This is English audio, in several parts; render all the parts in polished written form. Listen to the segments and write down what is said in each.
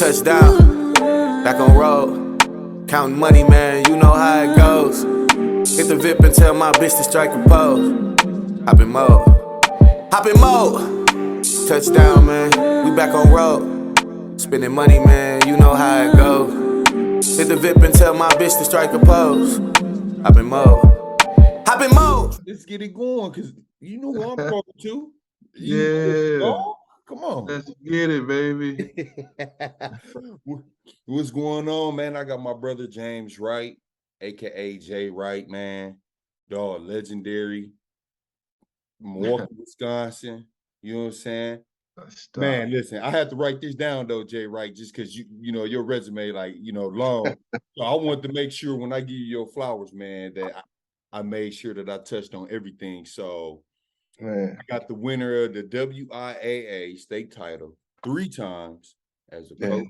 Touchdown, back on road. Counting money, man, you know how it goes. Hit the VIP and tell my bitch to strike a pose. Hop in mode, hop in mode. Touchdown, man, we back on road. Spending money, man, you know how it goes. Hit the VIP and tell my bitch to strike a pose. Hop in mode, hop in mode. Let's get it going, because you know who I'm talking to. Yeah. Come on. Let's get it, baby. What's going on, man? I got my brother James Wright, aka Jay Wright, man. Dog, legendary. Milwaukee, Wisconsin. You know what I'm saying? Man, listen, I had to write this down though, Jay Wright, just because you know your resume, like, long. So I wanted to make sure when I give you your flowers, man, that I made sure that I touched on everything. So Man. I got the winner of the WIAA state title 3 times as a coach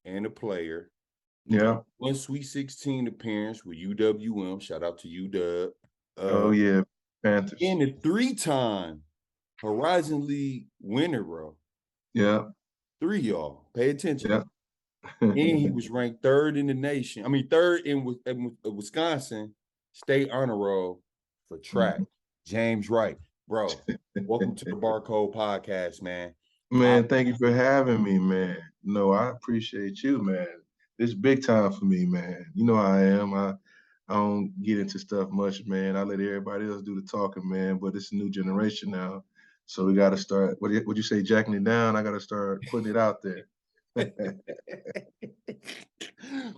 and a player. Yeah. 1 Sweet 16 appearance with UWM. Shout out to UW. Oh yeah, Panthers. And a 3-time Horizon League winner, bro. Yeah. 3, y'all. Pay attention. Yeah. And he was ranked 3rd in the nation. I mean, 3rd in Wisconsin State Honor Roll for track. James Wright. Bro, welcome to the Barcode Podcast, man. Man, thank you for having me, man. No, I appreciate you, man. It's big time for me, man. You know how I am. I don't get into stuff much, man. I let everybody else do the talking, man. But it's a new generation now. So we got to start, would you say, jacking it down? I got to start putting it out there.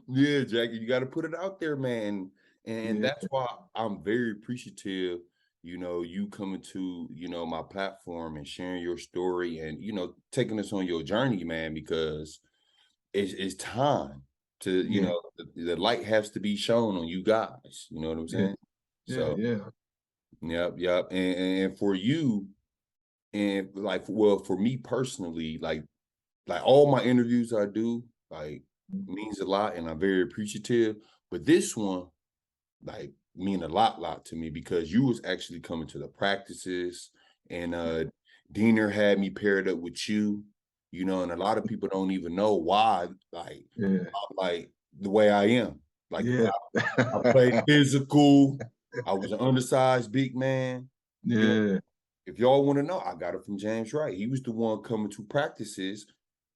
Yeah, Jackie, you got to put it out there, man. And that's why I'm very appreciative, you coming to, my platform and sharing your story and, taking us on your journey, man, because it's time to, the light has to be shown on you guys. You know what I'm saying? Yep. And for you, and like, well, for me personally, like all my interviews I do, like, means a lot, and I'm very appreciative. But this one, like, mean a lot to me, because you was actually coming to the practices, and Diener had me paired up with you, and a lot of people don't even know why, like, I'm like the way I am. Like, I played physical. I was an undersized big man. If y'all want to know, I got it from James Wright. He was the one coming to practices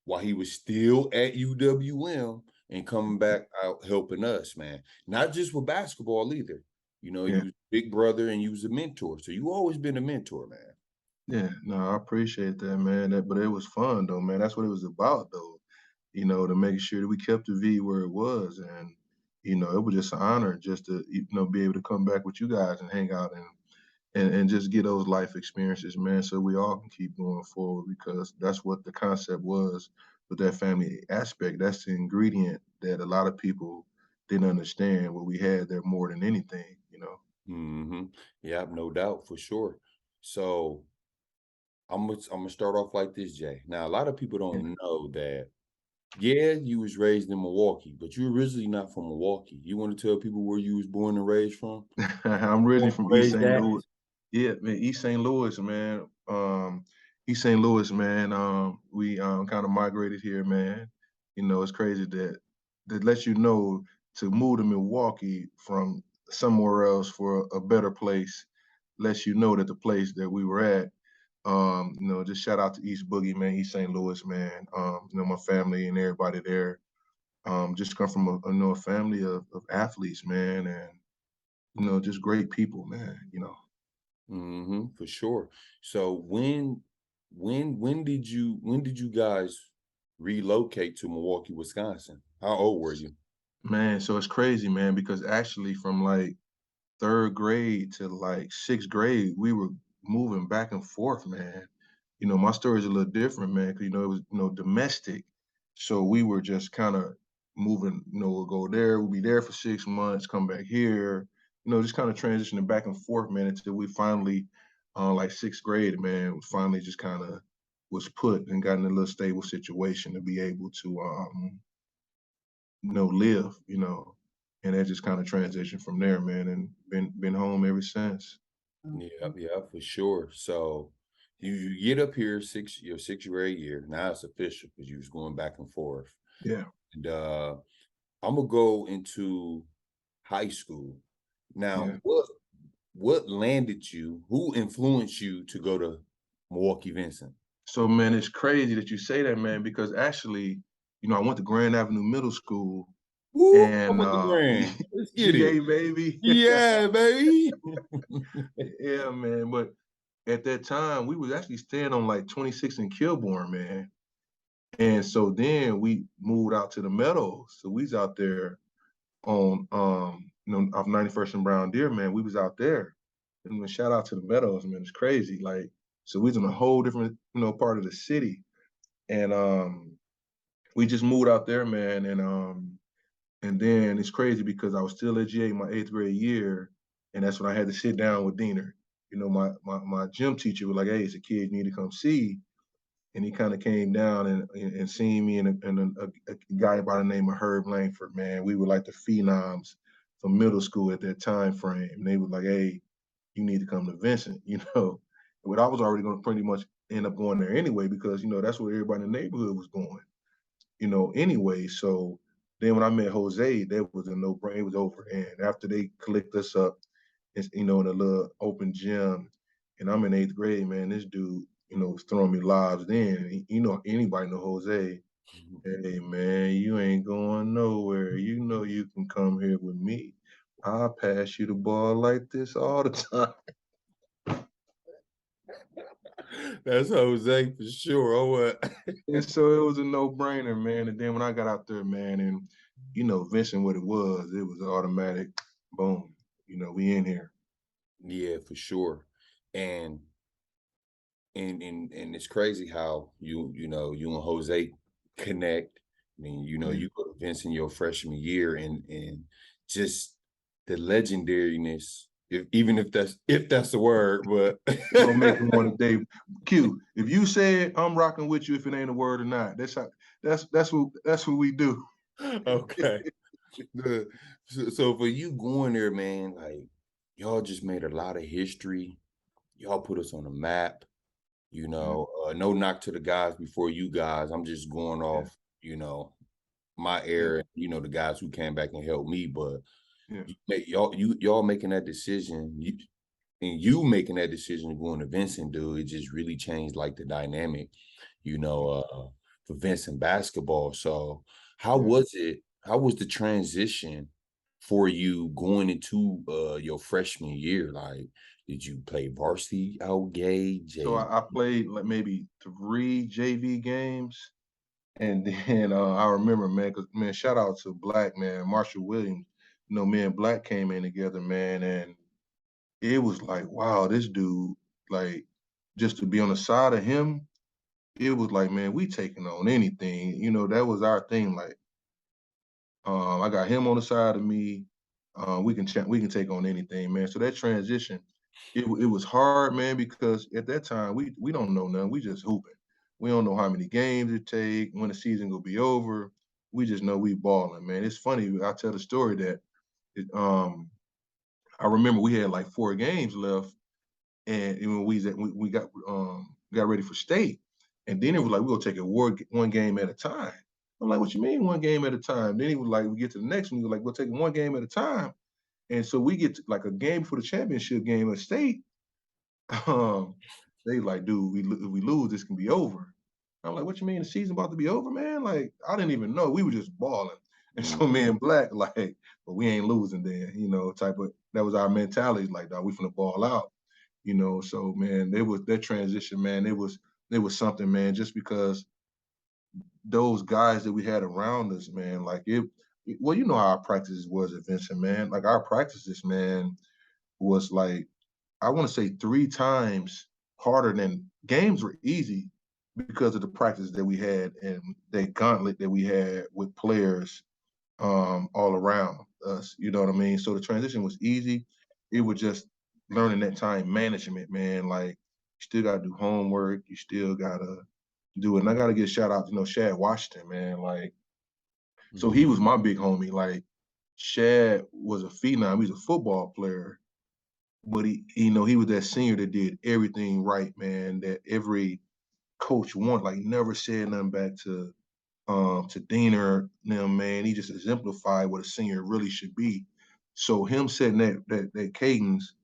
while he was still at UWM and coming back out helping us, man. Not just with basketball either. You was a big brother and you was a mentor. So you always been a mentor, man. Yeah, no, I appreciate that, man. But it was fun though, man. That's what it was about though. To make sure that we kept the V where it was. And, it was just an honor just to, be able to come back with you guys and hang out and just get those life experiences, man, so we all can keep going forward, because that's what the concept was with that family aspect. That's the ingredient that a lot of people didn't understand, what we had there more than anything, Yeah, no doubt, for sure. So I'm gonna start off like this, Jay. Now, a lot of people don't know that, you was raised in Milwaukee, but you're originally not from Milwaukee. You want to tell people where you was born and raised from? I'm really from East St. Louis. Yeah, man, East St. Louis, man. East St. Louis, man. We kind of migrated here, man. It's crazy that lets you know, to move to Milwaukee from somewhere else for a better place, lets you know that the place that we were at, just shout out to East Boogie, man, East St. Louis, man. My family and everybody there, just come from a family of athletes, man, and just great people, man. For sure. So when did you guys relocate to Milwaukee, Wisconsin? How old were you? Man, so it's crazy, man, because actually from like 3rd grade to like 6th grade, we were moving back and forth, man. My story is a little different, man, because it was domestic. So we were just kind of moving, we'll go there, we'll be there for 6 months, come back here, just kind of transitioning back and forth, man, until we finally, like 6th grade, man, finally just kind of was put and got in a little stable situation to be able to live, and that just kind of transitioned from there, man, and been home ever since. Yeah, for sure. So you get up here your 6th grade year. Now it's official because you was going back and forth. Yeah. And I'm gonna go into high school. Now, Yeah. what landed you? Who influenced you to go to Milwaukee Vincent? So, man, it's crazy that you say that, man, because actually, I went to Grand Avenue Middle School Woo! and With the grand. Let's get it. GA, baby. Yeah, baby. Yeah, man. But at that time, we was actually staying on like 26 in Kilbourne, man. And so then we moved out to the Meadows. So we was out there on off 91st and Brown Deer, man. We was out there. And shout out to the Meadows, man. It's crazy. Like, so we was in a whole different, part of the city. And we just moved out there, man. And then it's crazy because I was still at GA my 8th grade year, and that's when I had to sit down with Diener. My gym teacher was like, "Hey, it's a kid you need to come see," and he kind of came down and seen me and a guy by the name of Herb Langford. Man, we were like the phenoms from middle school at that time frame. And they were like, "Hey, you need to come to Vincent," But I was already going to pretty much end up going there anyway because that's where everybody in the neighborhood was going. Anyway. So then when I met Jose, that was a no-brainer. It was over. And after they clicked us up, in a little open gym, and I'm in 8th grade, man, this dude, was throwing me lobs then. Anybody know Jose. Hey, man, you ain't going nowhere. You can come here with me. I'll pass you the ball like this all the time. That's Jose for sure. Oh, what? And so it was a no-brainer, man. And then when I got out there, man, and Vincent, what it was automatic, boom. We in here. Yeah, for sure. And it's crazy how you and Jose connect. I mean, Yeah. you go to Vincent your freshman year and just the legendariness, even if that's the word, but We're gonna make him one today. Q, if you said I'm rocking with you if it ain't a word or not, that's what we do. okay. So for you going there, man, like y'all just made a lot of history. Y'all put us on the map. No knock to the guys before you guys. I'm just going off, my era, the guys who came back and helped me. But y'all making that decision, you making that decision going to Vincent, dude, it just really changed like the dynamic, for Vincent basketball. So how was it? How was the transition for you going into your freshman year? Like, did you play varsity out gauge? So I played like maybe 3 JV games. And then I remember, man, because, man, shout out to Black, man, Marshall Williams. Me and Black came in together, man, and it was like, wow, this dude, like, just to be on the side of him, it was like, man, we taking on anything. That was our thing. Like, I got him on the side of me. We can take on anything, man. So that transition, it was hard, man, because at that time we don't know nothing. We just hooping. We don't know how many games it take, when the season will be over. We just know we balling, man. It's funny. I tell the story that I remember we had like 4 games left, and when we got ready for state, and then it was like we're gonna take it one game at a time. I'm like, what you mean one game at a time? Then he was like, we get to the next one. He was like, we'll take it one game at a time. And so we get to like a game for the championship game at state. They like, dude, if we lose, this can be over. I'm like, what you mean the season about to be over, man? Like, I didn't even know. We were just balling. And so me and Black, like, but we ain't losing then, type of, that was our mentality. Like, dog, we finna ball out, So man, there was that transition, man. It was something, man, just because those guys that we had around us, man, like well, how our practices was at Vincent, man. Like our practices, man, was like, I want to say 3 times harder than games were easy because of the practice that we had and the gauntlet that we had with players all around us. You know what I mean? So the transition was easy. It was just learning that time management, man. Like you still got to do homework. You still got to do it. And I got to give a shout out to, Shad Washington, man. Like, so he was my big homie. Like Shad was a phenom. He's a football player. but he was that senior that did everything right, man, that every coach wanted. Like, never said nothing back to Diener, them, man. He just exemplified what a senior really should be. So him setting that cadence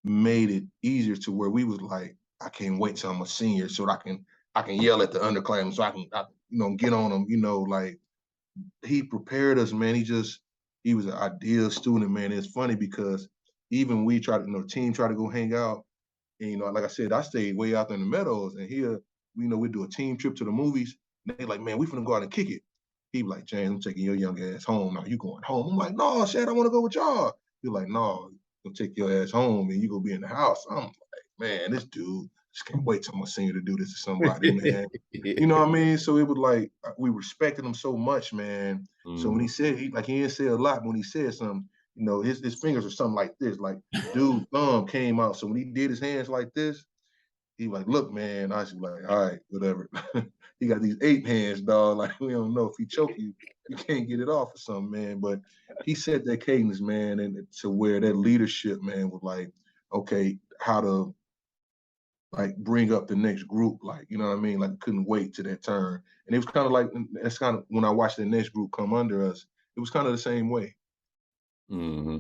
made it easier to where we was like, I can't wait till I'm a senior so that I can yell at the underclassmen, so I can get on them, like he prepared us, man. He was an ideal student, man. It's funny because even we tried to, team tried to go hang out, and like I said, I stayed way out there in the meadows, and here, we do a team trip to the movies. And they like, man, we finna go out and kick it. He be like, James, I'm taking your young ass home. Now you going home? I'm like, no, Shad, I want to go with y'all. He like, no, you'll take your ass home and you gonna be in the house. I'm like, man, this dude just can't wait till I'm a senior to do this to somebody, man. You know what I mean? So it was like we respected him so much, man. So when he said he didn't say a lot, but when he said something, his fingers are something like this. Like dude thumb came out. So when he did his hands like this, he was like, look, man. I was like, all right, whatever. He got these 8 hands, dog. Like, we don't know if he choke you, you can't get it off or something, man. But he set that cadence, man, and to where that leadership, man, was like, okay, how to like bring up the next group, like, you know what I mean? Like, couldn't wait to that turn. And it was kind of like, that's kind of when I watched the next group come under us, it was kind of the same way. Mm-hmm.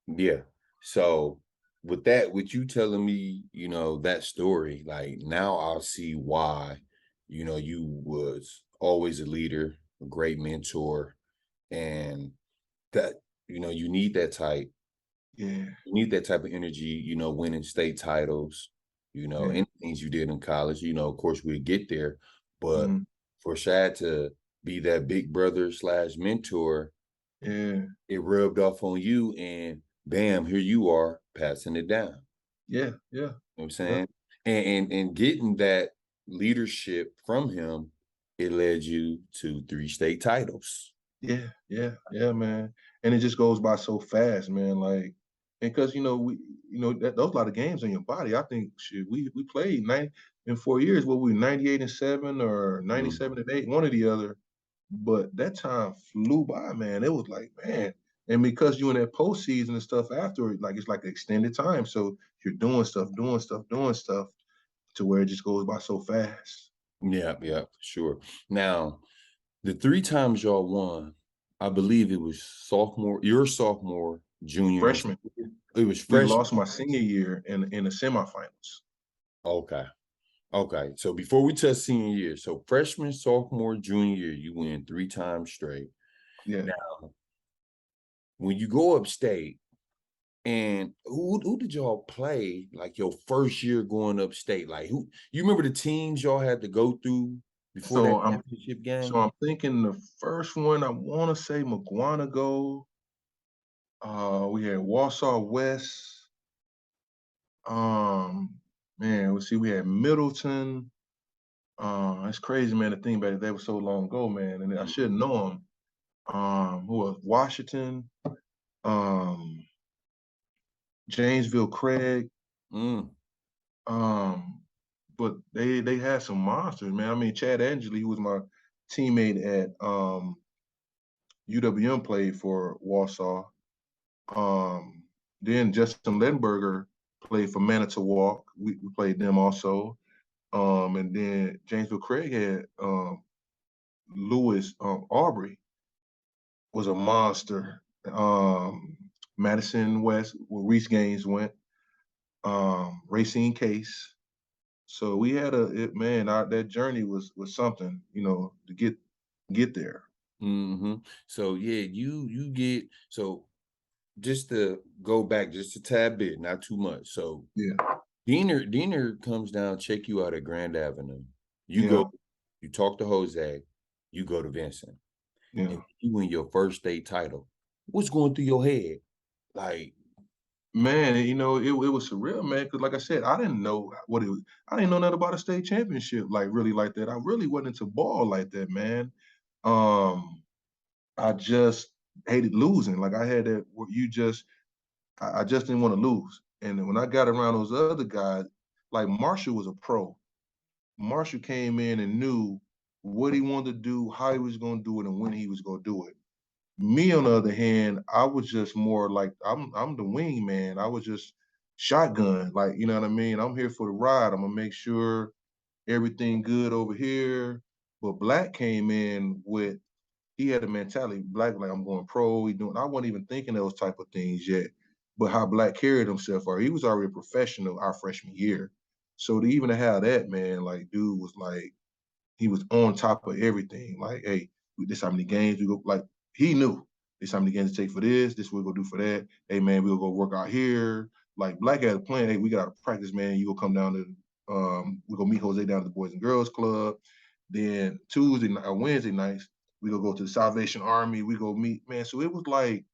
Yeah. So with that, with you telling me, that story, like now I'll see why, you was always a leader, a great mentor, and that, you need that type. Yeah. You need that type of energy, winning state titles, any things you did in college, of course we'd get there. But for Shad to be that big brother / mentor, Yeah. it rubbed off on you and bam, here you are passing it down. Yeah. You know what I'm saying? And getting that leadership from him, it led you to 3 state titles. Yeah, man. And it just goes by so fast, man. Like, and because those a lot of games on your body. I think shit, we played 90 in 4 years. What we 98-7 or 97-8, one or the other. But that time flew by, man. It was like, man. And because you in that postseason and stuff after, like it's like extended time. So you're doing stuff to where it just goes by so fast. Yeah, for sure. Now, the 3 times y'all won, I believe it was your sophomore, junior, and Freshman. it was We freshman. lost my senior year in the semifinals. Okay. So before we touch senior year, so freshman, sophomore, junior year, you win 3 times straight. Yeah. Now, when you go upstate, and who did y'all play like your first year going upstate? Like who you remember the teams y'all had to go through before that championship game? So I'm thinking the first one, I want to say McGuanago. We had Warsaw West. Man, we had Middleton. It's crazy, man, to think about it. That was so long ago, man. And I should know them. Who was Washington? Janesville Craig. But they had some monsters, man. I mean, Chad Angeli, who was my teammate at UWM, played for Warsaw. Then Justin Lenberger played for Manitowoc. We played them also. And then Janesville Craig had Lewis Aubrey was a monster. Madison West, where Reese Gaines went. Racine Case. So we had that journey was something, to get there. So yeah, you get so just to go back just a tad bit, not too much. So yeah, Diener comes down, check you out at Grand Avenue. You go, you talk to Jose, you go to Vincent. And you win your first state title. What's going through your head? Like, man, it was surreal, man. Because like I said, I didn't know what it was. I didn't know nothing about a state championship, like really like that. I really wasn't into ball like that, man. I just hated losing. Like I had that. I just didn't want to lose. And then when I got around those other guys, like Marshall was a pro. Marshall came in and knew what he wanted to do, how he was going to do it, and when he was going to do it. Me, on the other hand, I was just more like I'm the wing man. I was just shotgun. Like, you know what I mean? I'm here for the ride. I'm gonna make sure everything good over here. But Black came in with, he had a mentality, Black, like, I'm going pro. I wasn't even thinking those type of things yet. But how Black carried himself, or he was already a professional our freshman year. So to even have that, man, like, dude was like, he was on top of everything. Like, hey, this how many games we go. Like, he knew this how many games to take for this. This what we're gonna do for that. Hey, man, we'll go work out here. Like, Black had a plan. Hey, we got to practice, man. You go come down to we go meet Jose down at the Boys and Girls Club. Then Tuesday or Wednesday nights, we go to the Salvation Army. We go meet, man. So it was like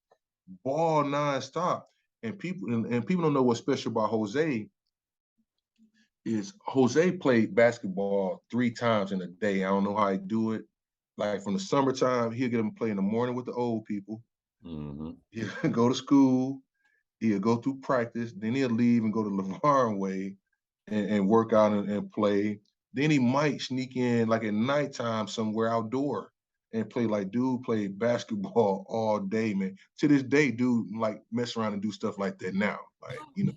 ball nonstop. And people don't know what's special about Jose is Jose played basketball 3 times in a day. I don't know how he do it. Like from the summertime, he'll get him play in the morning with the old people. Mm-hmm. He'll go to school. He'll go through practice. Then he'll leave and go to LeVar Way and work out and play. Then he might sneak in like at nighttime somewhere outdoor and play. Like, dude played basketball all day, man. To this day, dude like mess around and do stuff like that now. Like, you know.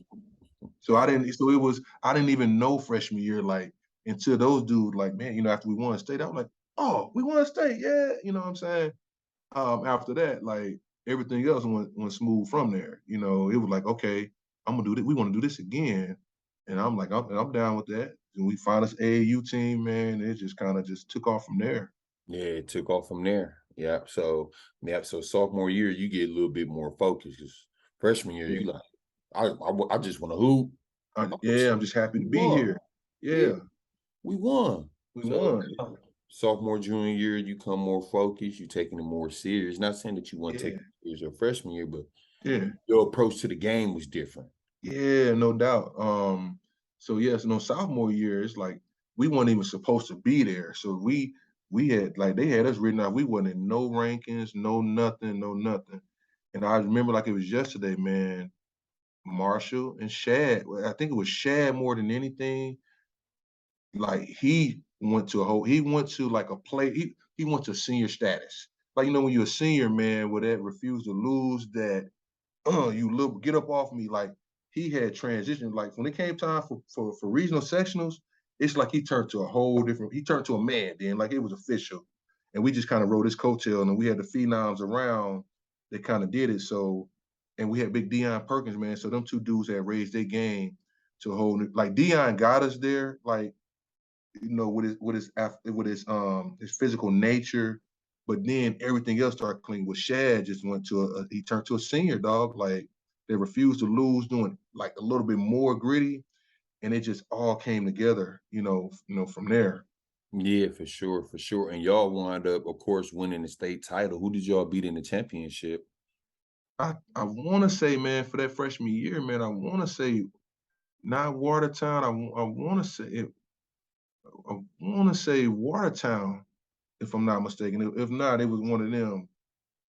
So I didn't even know freshman year, like, until those dudes, like, man, you know, after we won state, I was like, oh, we won state, yeah, you know what I'm saying? After that, like, everything else went smooth from there. You know, it was like, okay, I'm gonna do this. We want to do this again, and I'm like, I'm down with that. And we find us AAU team, man. It just kind of just took off from there. Yeah, it took off from there. Yeah. So sophomore year, you get a little bit more focused. 'Cause freshman year, Yeah, you like, I just want to hoop. yeah, I'm just happy We to be won. here. Yeah, Yeah, we won. we So won. sophomore, junior year, you come more focused. You taking it more serious. Not saying that you want to take Yeah, it serious your freshman year, but yeah. your approach to the game was different. Yeah, no doubt. So yes, no, sophomore year, it's like we weren't even supposed to be there. So we had like they had us written out. We wasn't in no rankings, no nothing, no nothing. And I remember like it was yesterday, man. Marshall and Shad. I think it was Shad more than anything. Like he went to like a play. He went to senior status. Like, you know, when you're a senior, man, with that refuse to lose, that you look, get up off me. Like, he had transitioned. Like, when it came time for regional sectionals, it's like he turned to he turned to a man then, like it was official. And we just kind of rode his coattail, and we had the phenoms around that kind of did it. So, and we had big Deion Perkins, man. So them two dudes had raised their game to a whole new, like Deion got us there, like, you know, his physical nature, but then everything else started clean. With Shad just went to he turned to a senior dog. Like, they refused to lose, doing like a little bit more gritty, and it just all came together, from there. Yeah, for sure, for sure. And y'all wound up, of course, winning the state title. Who did y'all beat in the championship? I want to say, man, for that freshman year, man, I want to say not Watertown. I want to say Watertown, if I'm not mistaken. If not, it was one of them.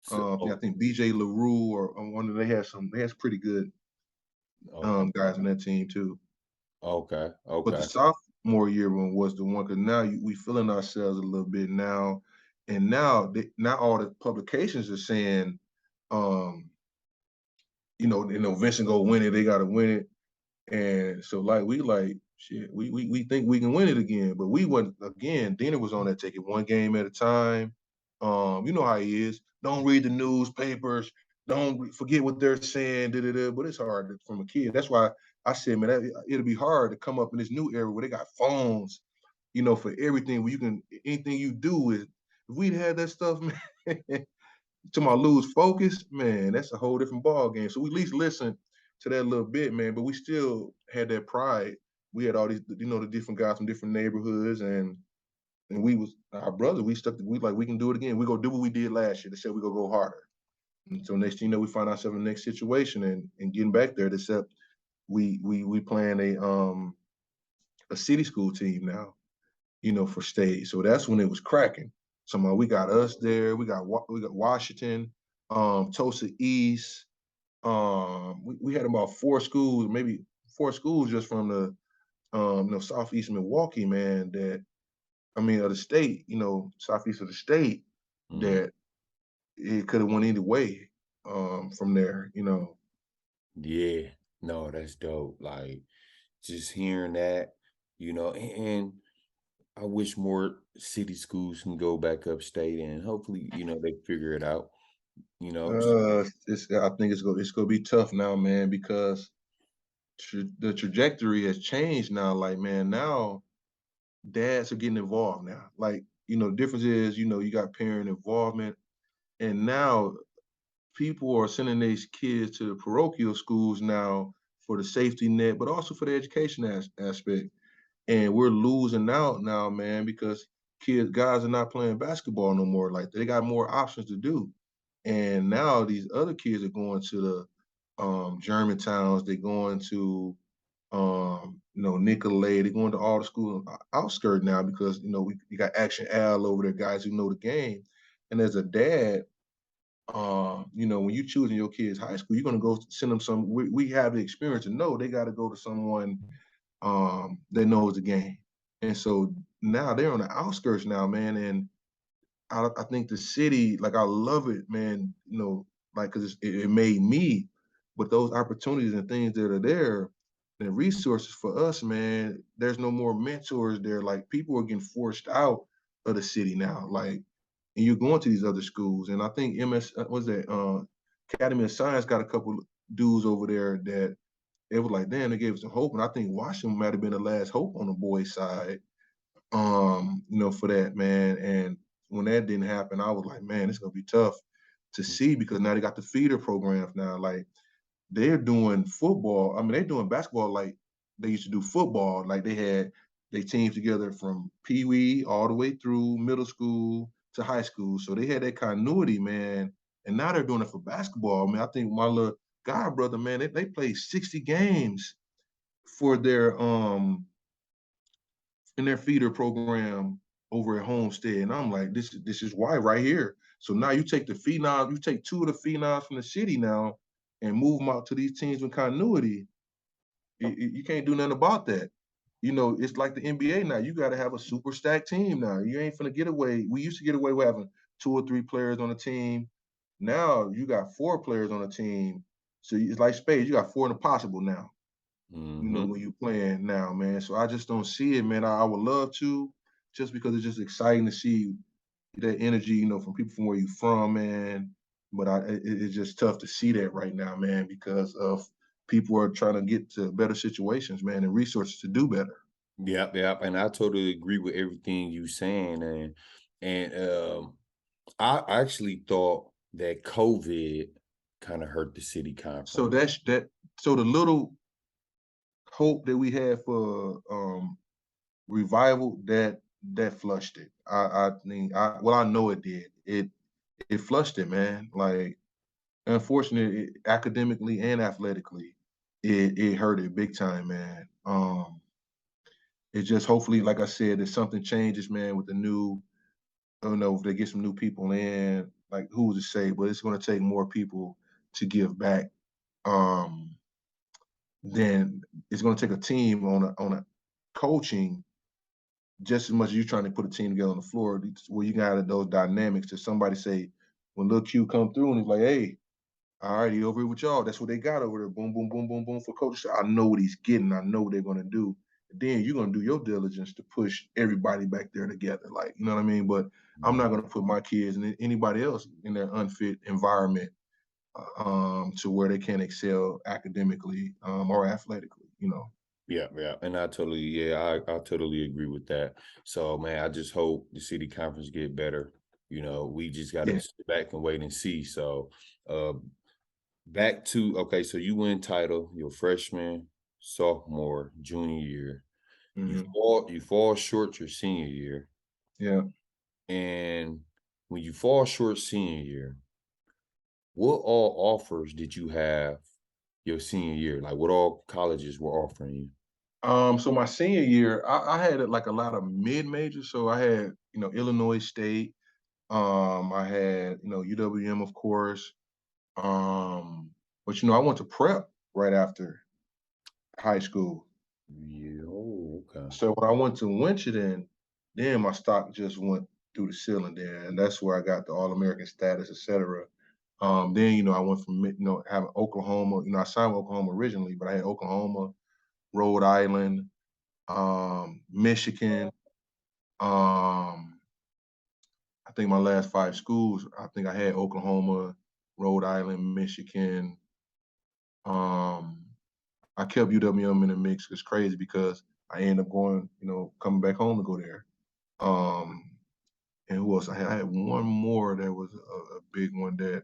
So, I think BJ LaRue or one of they had some pretty good okay, guys on that team too. okay, But the okay. sophomore year one was the one, because now we feeling ourselves a little bit now, and now all the publications are saying, um, Vincent go win it, they got to win it. And so, like, we like, shit, we think we can win it again, but we went again. Dana was on that, take it one game at a time. You know how he is. Don't read the newspapers. Don't forget what they're saying. But it's hard from a kid. That's why I said, man, it'll be hard to come up in this new era where they got phones, for everything. Where you can, anything you do is, if we'd had that stuff, man, to my lose focus, man, that's a whole different ball game. So we at least listened to that a little bit, man, but we still had that pride. We had all these, the different guys from different neighborhoods, and we was our brothers. We like, we can do it again. We go do what we did last year. They said we go harder. And so next thing you know, we find ourselves in the next situation and getting back there. Except we playing a city school team now, for state. So that's when it was cracking. So we got us there. We got Washington, Tulsa East. We had about 4 schools, maybe 4 schools just from the southeast Milwaukee, man. Of the state, southeast of the state, Mhm. that it could have went either way from there. Yeah. No, that's dope. Like just hearing that, and I wish more city schools can go back upstate and hopefully, they figure it out, you know. I think it's gonna be tough now, man, because the trajectory has changed now. Like, man, now dads are getting involved now. Like, the difference is, you got parent involvement, and now people are sending these kids to the parochial schools now for the safety net, but also for the education aspect. And we're losing out now, man, because guys are not playing basketball no more. Like, they got more options to do. And now these other kids are going to the Germantowns, they're going to Nicolay, they're going to all the school outskirts now because you got Action Al over there, guys who know the game. And as a dad, when you choosing your kids high school, you're gonna go send them some. We have the experience to know they got to go to someone that knows the game, and so now they're on the outskirts now, man. And I think the city, like, I love it, man. Like, because it made me, but those opportunities and things that are there, and resources for us, man. There's no more mentors there. Like, people are getting forced out of the city now. Like, and you're going to these other schools. And I think was that Academy of Science got a couple dudes over there that it was like, damn, they gave us some hope. And I think Washington might have been the last hope on the boys' side, for that, man. And when that didn't happen, I was like, man, it's gonna be tough to see because now they got the feeder programs now. Like, they're doing football. I mean, they're doing basketball like they used to do football. Like, they had they teams together from Pee Wee all the way through middle school to high school. So they had that continuity, man. And now they're doing it for basketball. I mean, I think my little god brother, man, they played 60 games for their in their feeder program over at Homestead. And I'm like, this is why right here. So now you take the phenoms, you take two of the phenoms from the city now and move them out to these teams with continuity. You can't do nothing about that. It's like the NBA now. You got to have a super stacked team now. You ain't finna get away. We used to get away with having 2 or 3 players on the team. Now you got 4 players on the team. So it's like spades. You got 4 in the possible now. Mm-hmm. When you're playing now, man. So I just don't see it, man. I would love to, just because it's just exciting to see that energy, from people from where you're from, man. But it's just tough to see that right now, man, because of people are trying to get to better situations, man, and resources to do better. Yep, yep. And I totally agree with everything you saying. And I actually thought that COVID kind of hurt the city So conference. that's that. So the little hope that we had for revival, that flushed it. I mean, well, I know it did. It flushed it, man. Like, unfortunately, academically and athletically, it hurt it big time, man. It just, hopefully, like I said, if something changes, man, with the new, I don't know if they get some new people in, like, who's to say, but it's going to take more people to give back. Then it's going to take a team on a coaching just as much as you trying to put a team together on the floor, where you got those dynamics to somebody say, when Lil Q come through and he's like, hey, all right, he over here with y'all. That's what they got over there. Boom, boom, boom, boom, boom for coach. I know what he's getting. I know what they're gonna do. And then you're gonna do your diligence to push everybody back there together. Like, you know what I mean? But I'm not gonna put my kids and anybody else in their unfit environment to where they can't excel academically or athletically. Yeah, yeah. And I totally agree with that. So man, I just hope the city conference get better. We just gotta Yeah. sit back and wait and see. So uh back to okay, so you win title your freshman, sophomore, junior year. You Hmm. fall short your senior year. Yeah. And when you fall short senior year, what all offers did you have your senior year? Like what all colleges were offering you? So my senior year, I had like a lot of mid majors. So I had, Illinois State. I had, UWM, of course. But I went to prep right after high school. Yeah, oh, okay. So when I went to Winchendon, then my stock just went through the ceiling there, and that's where I got the All American status, etc. Then, you know, I went from, you know, having Oklahoma, you know, I signed with Oklahoma originally, but I had Oklahoma, Rhode Island, Michigan. I think my last 5 schools, I think I had Oklahoma, Rhode Island, Michigan. I kept UWM in the mix. It's crazy because I ended up going, you know, coming back home to go there. And who else? I had one more that was a big one that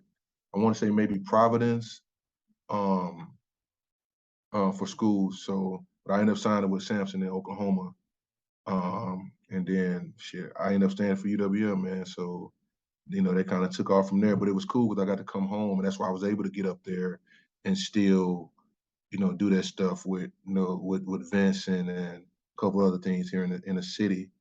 I want to say maybe Providence for schools. So, but I ended up signing with Samson in Oklahoma. And then shit, I ended up staying for UWM, man. So, you know, they kind of took off from there, but it was cool because I got to come home, and that's why I was able to get up there and still, you know, do that stuff with, you know, with Vincent and a couple other things here in the city.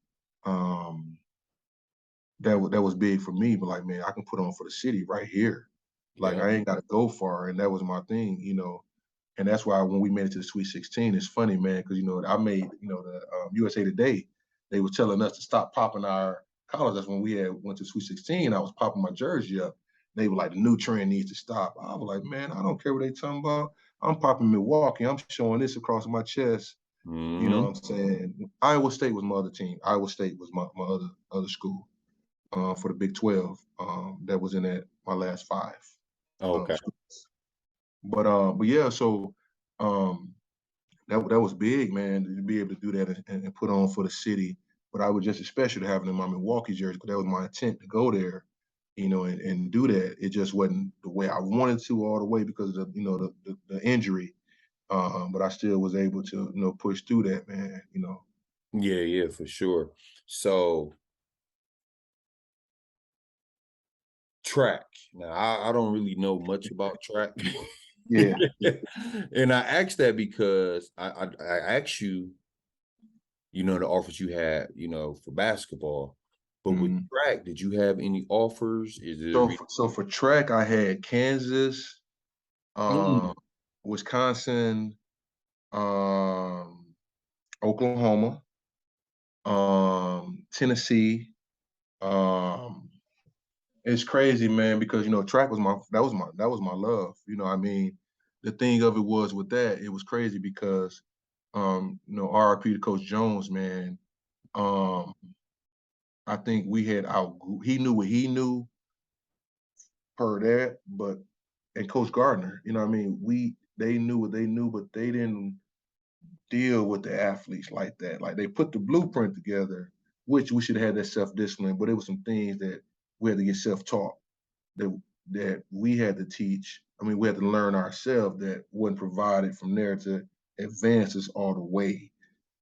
That was big for me, but like, man, I can put on for the city right here. Like, Yeah. I ain't got to go far, and that was my thing, you know. And that's why when we made it to the Sweet 16, it's funny, man, because, you know, I made, you know, the USA Today, they were telling us to stop popping our collars. That's when we went to Sweet 16. I was popping my jersey up. They were like, the new trend needs to stop. I was like, man, I don't care what they talking about. I'm popping Milwaukee. I'm showing this across my chest. You know what I'm saying? Iowa State was my other team. Iowa State was my other school for the Big 12. That was in my last 5. Okay. But yeah, so that was big, man, to be able to do that and put on for the city. But I was just especially to having in my Milwaukee jersey because that was my intent to go there, you know, and do that. It just wasn't the way I wanted to all the way because of the, you know, the injury. But I still was able to, you know, push through that, man, you know. Yeah, for sure. So track. Now, I don't really know much about track. Yeah. And I asked that because I asked you, you know, the offers you had, you know, for basketball. But with Mhm. track, did you have any offers? Is it So for track, I had Kansas, Mm. Wisconsin, Oklahoma, Tennessee. Um, it's crazy, man, because, you know, track was that was my love. You know, I mean, the thing of it was with that, it was crazy because, you know, RIP to Coach Jones, man. Um, I think we had he knew what he knew per that, but and Coach Gardner, you know what I mean? They knew what they knew, but they didn't deal with the athletes like that. Like, they put the blueprint together, which we should have had that self-discipline, but it was some things that we had to get self-taught that we had to teach. I mean, we had to learn ourselves that wasn't provided from there to advance us all the way.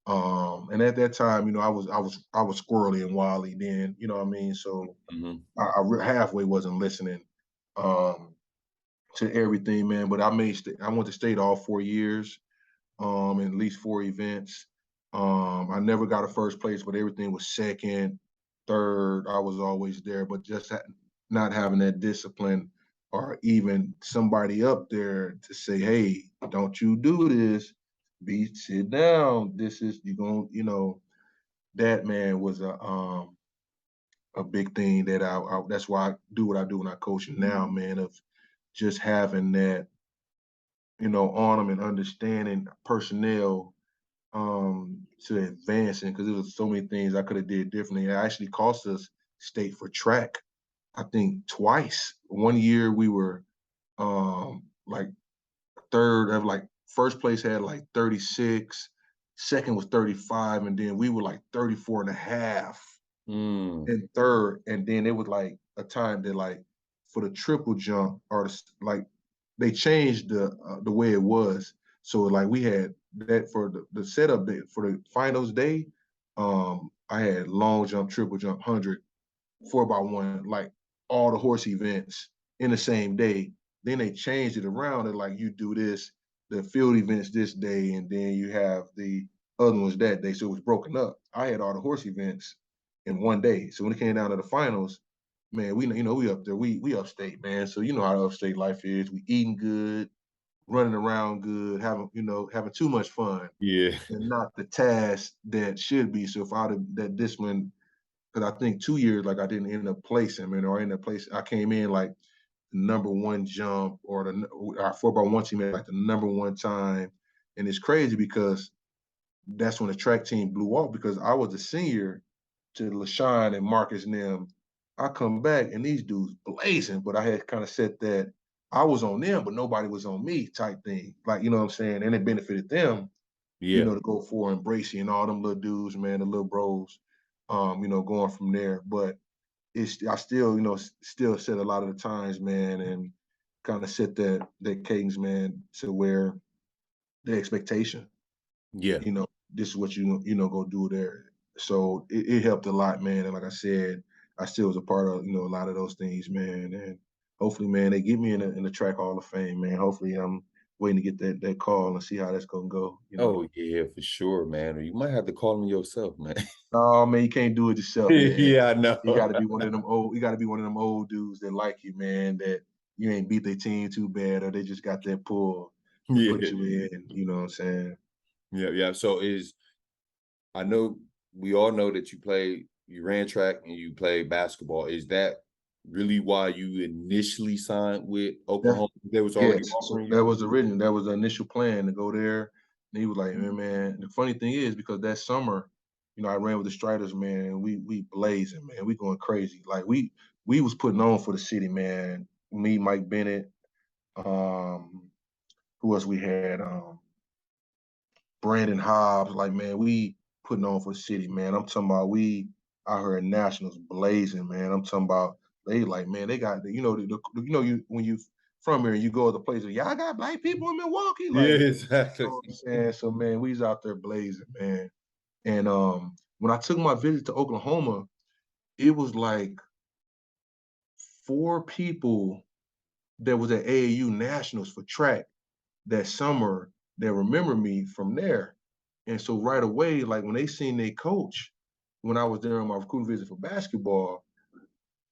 And at that time, you know, I was squirrely and wily then, you know what I mean? So Mhm. I halfway wasn't listening to everything, man. But I went to state all 4 years, at least 4 events. I never got a first place, but everything was second, third. I was always there, but just not having that discipline or even somebody up there to say, "Hey, don't you do this? Sit down. This is you going." You know, that, man, was a big thing that that's why I do what I do when I coach now, man. Of just having that, you know, on them and understanding personnel to advancing because there was so many things I could have did differently. It actually cost us state for track, I think twice. One year we were like third of like first place had like 36, second was 35, and then we were like 34 and a half Mm. in third. And then it was like a time that like for the triple jump or like they changed the way it was. So like we had that for the setup day for the finals day. I had long jump, triple jump, 100, 4x1, like all the horse events in the same day. Then they changed it around and like you do this, the field events this day, and then you have the other ones that day. So it was broken up. I had all the horse events in one day. So when it came down to the finals, man, we up there, we upstate, man. So you know how upstate life is. We eating good, running around good, having too much fun, Yeah. and not the task that should be. So if I'd have that discipline, because I think 2 years like I didn't end up placing, man, or in a place I came in like #1 jump, or our 4x1 team had like the #1 time. And it's crazy because that's when the track team blew off, because I was a senior to LaShawn and Marcus and them. I come back and these dudes blazing, but I had kind of said that I was on them, but nobody was on me type thing. Like, you know what I'm saying? And it benefited them, Yeah. to go for Embracey and all them little dudes, man, the little bros, going from there. But I still, still said a lot of the times, man, and kind of set that cadence, man, to where the expectation, Yeah. this is what go do there. So it helped a lot, man. And like I said, I still was a part of, a lot of those things, man. And hopefully, man, they get me in the Track Hall of Fame, man. Hopefully, I'm waiting to get that call and see how that's gonna go. Oh yeah, for sure, man. Or you might have to call them yourself, man. No, man, you can't do it yourself, man. Yeah, I know. You got to be one of them old. You got to be one of them old dudes that like you, man. That you ain't beat their team too bad, or they just got that pull to put you in. You know what I'm saying? Yeah, yeah. So I know we all know that you ran track and you played basketball. Is that really why you initially signed with Oklahoma? There was already offering you? That was the initial plan to go there. And he was like, man. The funny thing is, because that summer, I ran with the Striders, man, and we blazing, man. We going crazy. Like we was putting on for the city, man. Me, Mike Bennett, who else we had? Brandon Hobbs, like, man, we putting on for the city, man. I'm talking about we out here at Nationals blazing, man. I'm talking about they like, man, they got you when you from here and you go to the places, y'all got black people in Milwaukee, like, Yeah, exactly. you know what I'm saying? So, man, we was out there blazing, man. And when I took my visit to Oklahoma, it was like 4 people that was at AAU Nationals for track that summer that remember me from there. And so right away, like when they seen their coach, when I was there on my recruiting visit for basketball,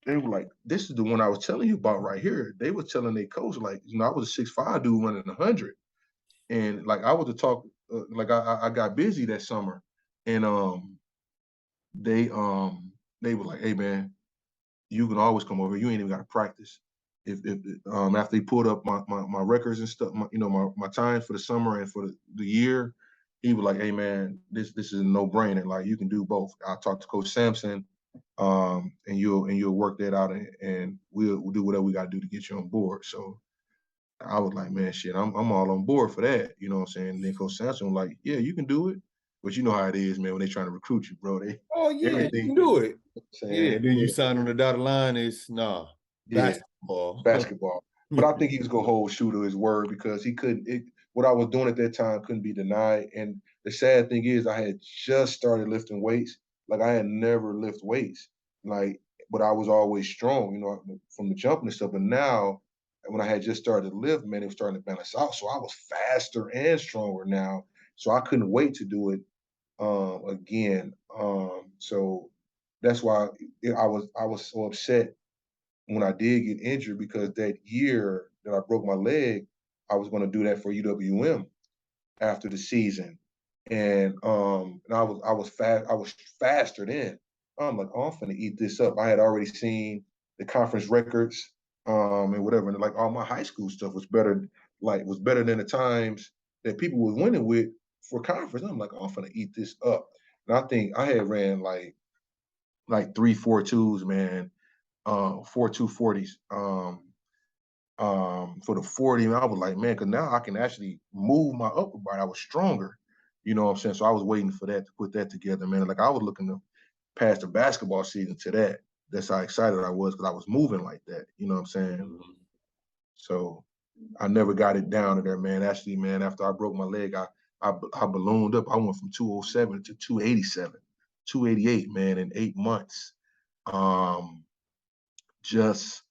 they were like, "This is the one I was telling you about right here." They were telling their coach, like, I was a 6'5" dude running 100, and like I was to talk, like I got busy that summer, and they were like, "Hey man, you can always come over. You ain't even got to practice." If after they pulled up my records and stuff, my time for the summer and for the year, he was like, "Hey man, this is a no brainer. Like you can do both. I'll talk to Coach Sampson, and you'll work that out, and we'll do whatever we got to do to get you on board." So I was like, "Man, shit, I'm all on board for that." You know what I'm saying? And then Coach Sampson was like, "Yeah, you can do it." But you know how it is, man, when they trying to recruit you, bro. Oh yeah, Everything, you can do it. saying, Yeah, then you sign on the dotted line is basketball. basketball. But I think he was gonna hold true to his word, because he couldn't. What I was doing at that time couldn't be denied. And the sad thing is, I had just started lifting weights. Like I had never lifted weights. Like, but I was always strong, from the jumping and stuff. But now, when I had just started to lift, man, it was starting to balance out. So I was faster and stronger now. So I couldn't wait to do it again. So that's why I was so upset when I did get injured, because that year that I broke my leg, I was going to do that for UWM after the season, and I was faster then. I'm like, oh, I'm finna eat this up. I had already seen the conference records, and whatever, and like all my high school stuff was better, than the times that people were winning with for conference. I'm like, oh, I'm finna eat this up, and I think I had ran like 3.42s, man, 4.240s. For the 40, I was like, man, because now I can actually move my upper body. I was stronger, you know what I'm saying? So I was waiting for that to put that together, man. Like I was looking to pass the basketball season to that. That's how excited I was, because I was moving like that, you know what I'm saying? Mhm. So I never got it down to there, man. Actually, man, after I broke my leg, I ballooned up. I went from 207 to 287, 288, man, in 8 months. Just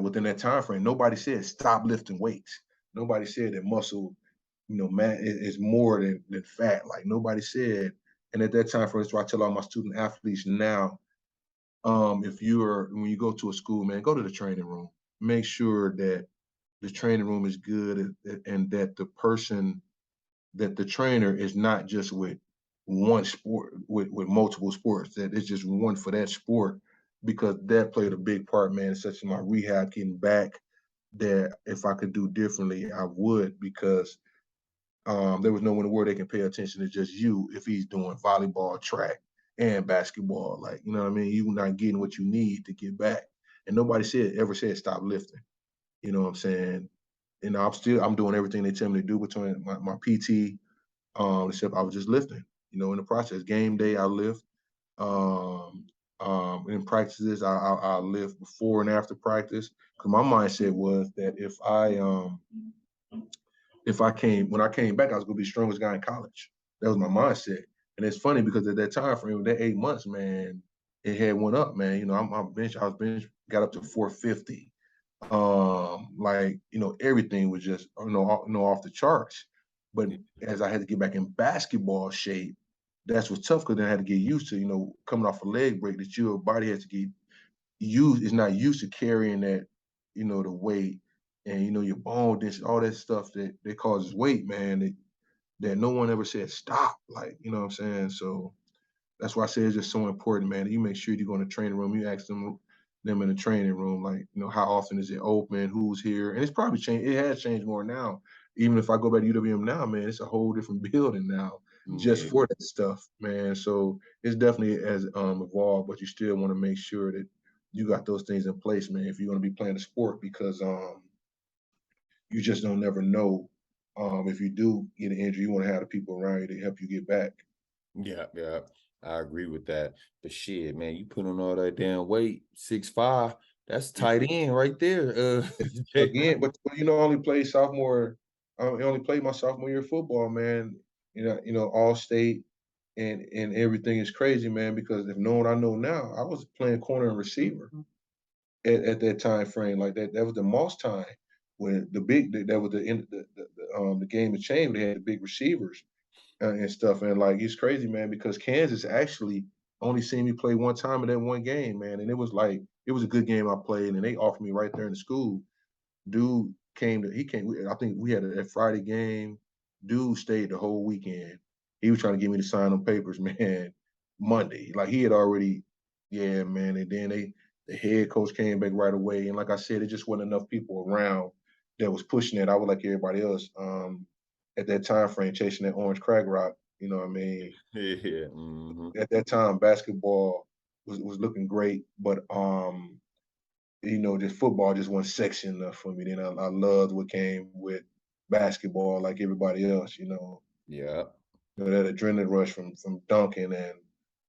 within that time frame. Nobody said stop lifting weights. Nobody said that muscle, man, is more than fat. Like nobody said. And at that time frame, so I tell all my student athletes now, when you go to a school, man, go to the training room. Make sure that the training room is good, and that the trainer is not just with one sport, with multiple sports, that it's just one for that sport. because that played a big part, man, such as my rehab getting back, that if I could do differently, I would, because there was no one in the world that can pay attention to just you if he's doing volleyball, track, and basketball. Like, you know what I mean? You're not getting what you need to get back. And nobody ever said stop lifting. You know what I'm saying? And I'm doing everything they tell me to do between my PT, except I was just lifting, in the process. Game day, I lift. Um, in practices, I lift before and after practice. Because my mindset was that when I came back, I was gonna be the strongest guy in college. That was my mindset. And it's funny because at that time frame, that 8 months, man, it had went up, man. Got up to 450. Everything was just off the charts. But as I had to get back in basketball shape, that's what's tough, because then I had to get used to, coming off a leg break, that your body has to get used, is not used to carrying that, the weight, and your bone density, all that stuff that causes weight, man, that no one ever said stop. Like, you know what I'm saying? So that's why I say it's just so important, man. You make sure you go in the training room, you ask them in the training room, like, how often is it open, who's here? And it's probably changed. It has changed more now. Even if I go back to UWM now, man, it's a whole different building now, just for that stuff, man. So it's definitely has evolved, but you still want to make sure that you got those things in place, man, if you're going to be playing the sport, because you just don't never know. If you do get an injury, you want to have the people around you to help you get back. Yeah, yeah, I agree with that. But shit, man, you put on all that damn weight, 6'5", that's tight end right there. Again, but I only played sophomore. I only played my sophomore year of football, man. All state, and everything is crazy, man. Because if knowing what I know now, I was playing corner and receiver at that time frame. Like that was the Moss time, when that was the end of the game of change. They had the big receivers and stuff, and like it's crazy, man. Because Kansas actually only seen me play one time in that one game, man, and it was a good game I played, and they offered me right there in the school. Dude I think we had a Friday game. Dude stayed the whole weekend. He was trying to get me to sign them papers, man, Monday. Like, he had already, yeah, man. And then the head coach came back right away. And like I said, it just wasn't enough people around that was pushing it. I was like everybody else, at that time frame, chasing that orange crack rock. You know what I mean? Yeah. At that time, basketball was looking great, but just football just wasn't sexy enough for me. Then I loved what came with basketball, like everybody else. Yeah. That adrenaline rush from dunking and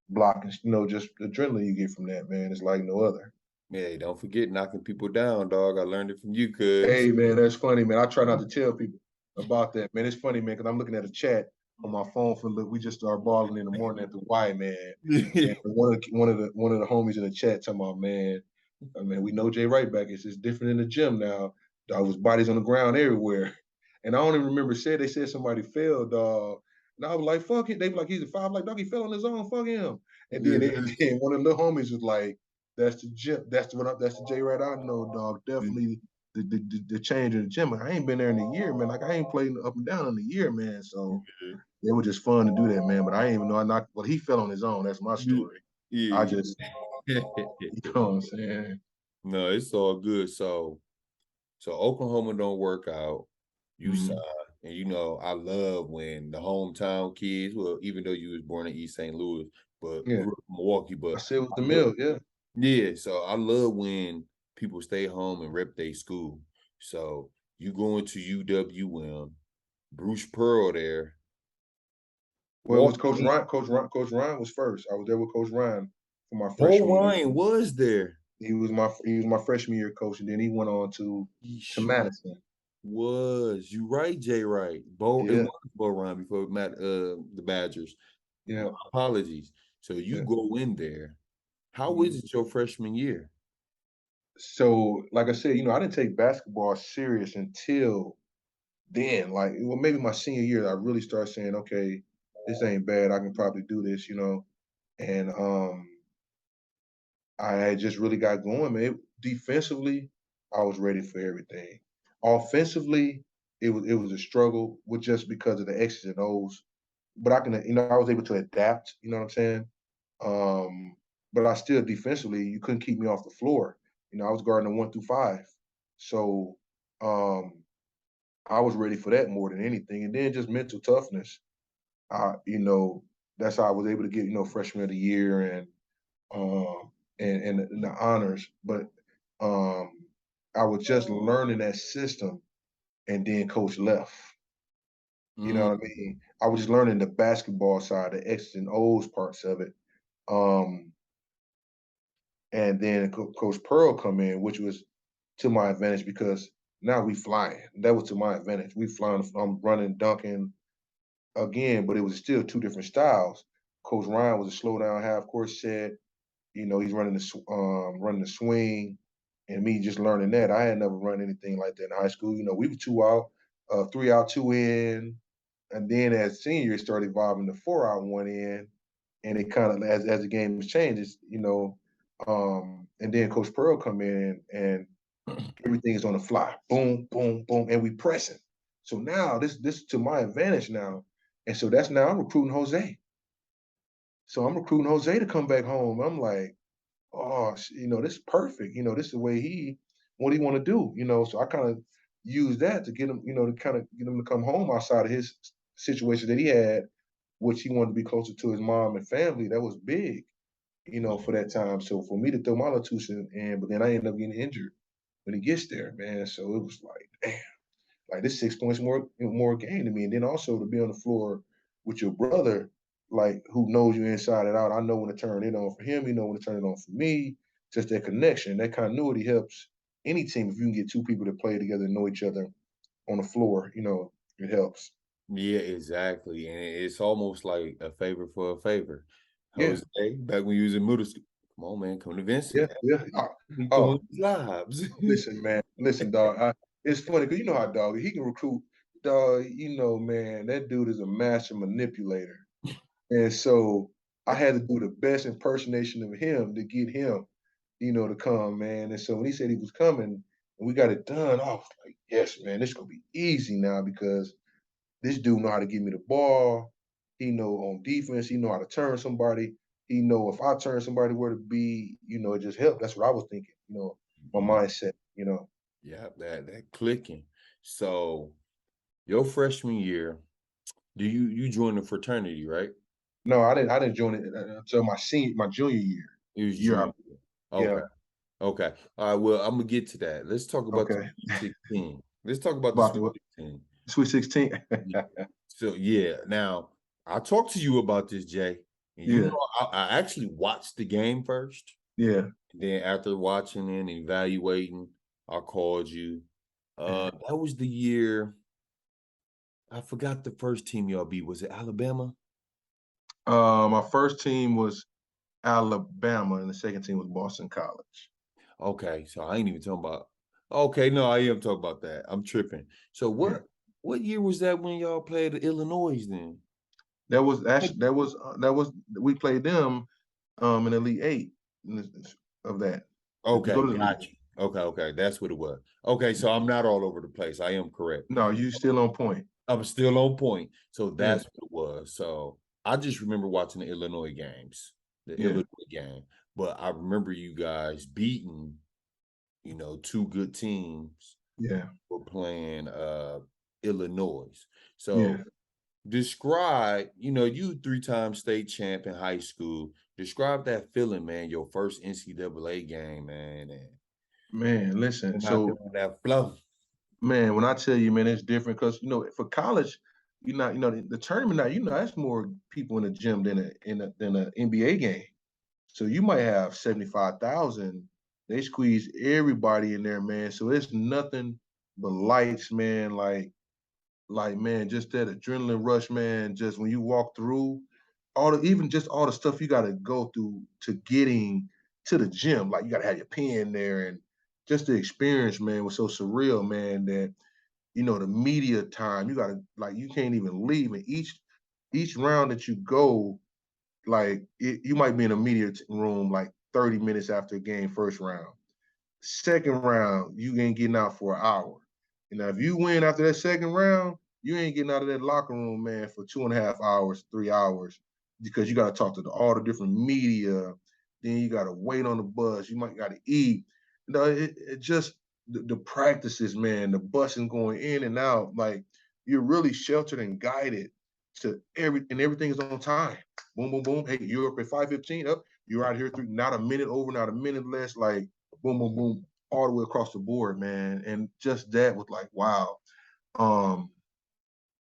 blocking. Just the adrenaline you get from that, man, is like no other. Hey, don't forget knocking people down, dog. I learned it from you, cuz. Hey, man, that's funny, man. I try not to tell people about that, man. It's funny, man, because I'm looking at a chat on my phone we just started balling in the morning at the Y, man. And one of the homies in the chat talking about, man, we know Jay Wright back. It's just different in the gym now. Dog, was bodies on the ground everywhere. And I don't even remember they said somebody fell, dog. And I was like, fuck it. They be like, he's a five. Like, dog, he fell on his own. Fuck him. And then one of the little homies was like, that's the gym. That's the Jay Wright I know, dog. Definitely the change in the gym. I ain't been there in a year, man. Like, I ain't played up and down in a year, man. So it was just fun to do that, man. But I ain't even know I knocked. Well, he fell on his own. That's my story. I just, you know what I'm saying? No, it's all good. So Oklahoma don't work out. You sign, and I love when the hometown kids. Well, even though you was born in East St. Louis, but grew up in Milwaukee, but I said it was the mill, yeah. Yeah, so I love when people stay home and rep their school. So you going to UWM, Bruce Pearl there. Well, it was Coach Ryan. Coach Ryan was first. I was there with Coach Ryan for my Bo freshman year. Ryan was there. He was my freshman year coach, and then he went on to Madison. You right, Jay Wright. It was Bo Ryan before the Badgers. Yeah. My apologies. So you go in there. How is it your freshman year? So, like I said, I didn't take basketball serious until then. Like, well, maybe my senior year, I really started saying, okay, this ain't bad. I can probably do this, And I had just really got going, man. Defensively, I was ready for everything. Offensively, it was a struggle with just because of the X's and O's. But I was able to adapt, you know what I'm saying? but I still defensively, you couldn't keep me off the floor. You know, I was guarding a 1 through 5. So I was ready for that more than anything. And then just mental toughness. You know, that's how I was able to get, you know, freshman of the year and the honors. But I was just learning that system, and then coach left. You know what I mean? I was just learning the basketball side, the X's and O's parts of it. And then Coach Pearl come in, which was to my advantage because now we flying. That was to my advantage. We flying. I'm running, dunking again, but it was still two different styles. Coach Ryan was a slow down half court set. You know, he's running the swing, and me just learning that. I had never run anything like that in high school. You know, we were 2 out, 3 out, 2 in, and then as seniors started evolving to 4 out, 1 in, and it kind of as the game has changed, it's, you know, and then Coach Pearl come in and everything is on the fly, boom, boom, boom, and we pressing. So now this is to my advantage now, and so that's now I'm recruiting Jose. So I'm recruiting Jose to come back home. I'm like, oh, you know, this is perfect. You know, this is the way what he want to do. You know, so I kind of use that to get him, you know, to kind of get him to come home outside of his situation that he had, which he wanted to be closer to his mom and family. That was big, you know, for that time. So for me to throw my little 2 cents in, but then I ended up getting injured when he gets there, man. So it was like, damn, like this 6 points more game to me. And then also to be on the floor with your brother, like who knows you inside and out. I know when to turn it on for him. He know when to turn it on for me. Just that connection, that continuity helps any team. If you can get two people to play together and know each other on the floor, you know, it helps. Yeah, exactly. And it's almost like a favor for a favor. Yeah. Jose, back when you was in middle school, come on, man, come to Vincent. Yeah. Be Oh, doing lives. listen, man. Listen, dog. It's funny because you know how dog he can recruit. Dog, you know, man, that dude is a master manipulator. And so I had to do the best impersonation of him to get him, you know, to come, man. And so when he said he was coming and we got it done, I was like, yes, man, this is gonna be easy now because this dude know how to give me the ball. He know on defense, he know how to turn somebody. He know if I turn somebody where to be, you know, it just helped. That's what I was thinking, you know, my mindset, you know. Yeah, that clicking. So your freshman year, you joined the fraternity, right? No, I didn't join it until my junior year. It was Year junior out. year. Yeah. Okay. Okay. All right. Well, I'm gonna get to that. Let's talk about the Okay. Sweet 16. Let's talk about the About Sweet the 16. Sweet 16. Yeah. So yeah, now I talked to you about this, Jay. And you Yeah. know, I actually watched the game first. Yeah. Then after watching and evaluating, I called you. That was the year. I forgot the first team y'all beat. Was it Alabama? My first team was Alabama, and the second team was Boston College. Okay, so I ain't even talking about. Okay, no, I am talking about that. I'm tripping. So what year was that when y'all played Illinois then? That was we played them in Elite Eight of that. To go Okay, to the Elite got Eight. you. Okay, that's what it was. Okay, so I'm not all over the place. I am correct. No, you still on point. I'm still on point. So Yeah. that's what it was. So I just remember watching the Illinois games, the Yeah. Illinois game. But I remember you guys beating, you know, two good teams Yeah. were playing Illinois. So Yeah. describe, you know, you 3-time state champ in high school. Describe that feeling, man, your first NCAA game, man. Man, listen. And out there So, on that flow. man, when I tell you, man, it's different because you know, for college, you know, the tournament now, you know, that's more people in the gym than an NBA game. So you might have 75,000. They squeeze everybody in there, man. So it's nothing but lights, man. Like man, just that adrenaline rush, man. Just when you walk through even just all the stuff you got to go through to getting to the gym. Like you got to have your pen there, and just the experience, man, was so surreal, man. That you know the media time, you got to like you can't even leave. And each round that you go, like you might be in a media room like 30 minutes after a game, first round. Second round, you ain't getting out for an hour. And now if you win after that second round, you ain't getting out of that locker room, man, for 2.5 hours, 3 hours, because you got to talk to all the different media. then you got to wait on the bus. You might got to eat. You know, it just the practices, man, the busing going in and out, like you're really sheltered and guided to everything is on time. Boom, boom, boom. Hey, you're up at 5:15. Up, you're out here through not a minute over, not a minute less. Like boom, boom, boom, all the way across the board, man. And just that was like wow.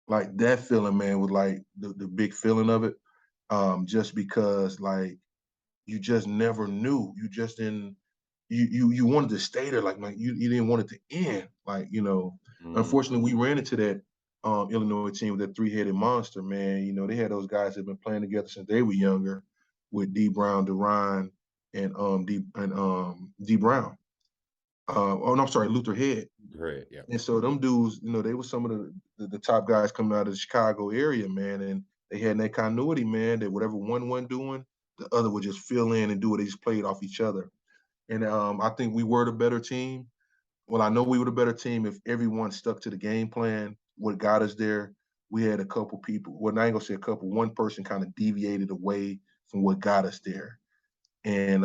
Like that feeling, man, was like the big feeling of it. Just because like you just never knew. You just didn't you wanted to stay there, like you didn't want it to end. Like, unfortunately we ran into that Illinois team with that three-headed monster, man. They had those guys that have been playing together since they were younger with D Brown, Duran, and D Brown. Oh no, I'm sorry, Luther Head. Right, yeah. And so them dudes, they were some of the top guys coming out of the Chicago area, man. And they had that continuity, man, that whatever one doing, the other would just fill in and do it. They just played off each other. And I think we were the better team. Well, I know we were the better team if everyone stuck to the game plan. What got us there, we had a couple people. Well, I ain't gonna say a couple. One person kind of deviated away from what got us there. And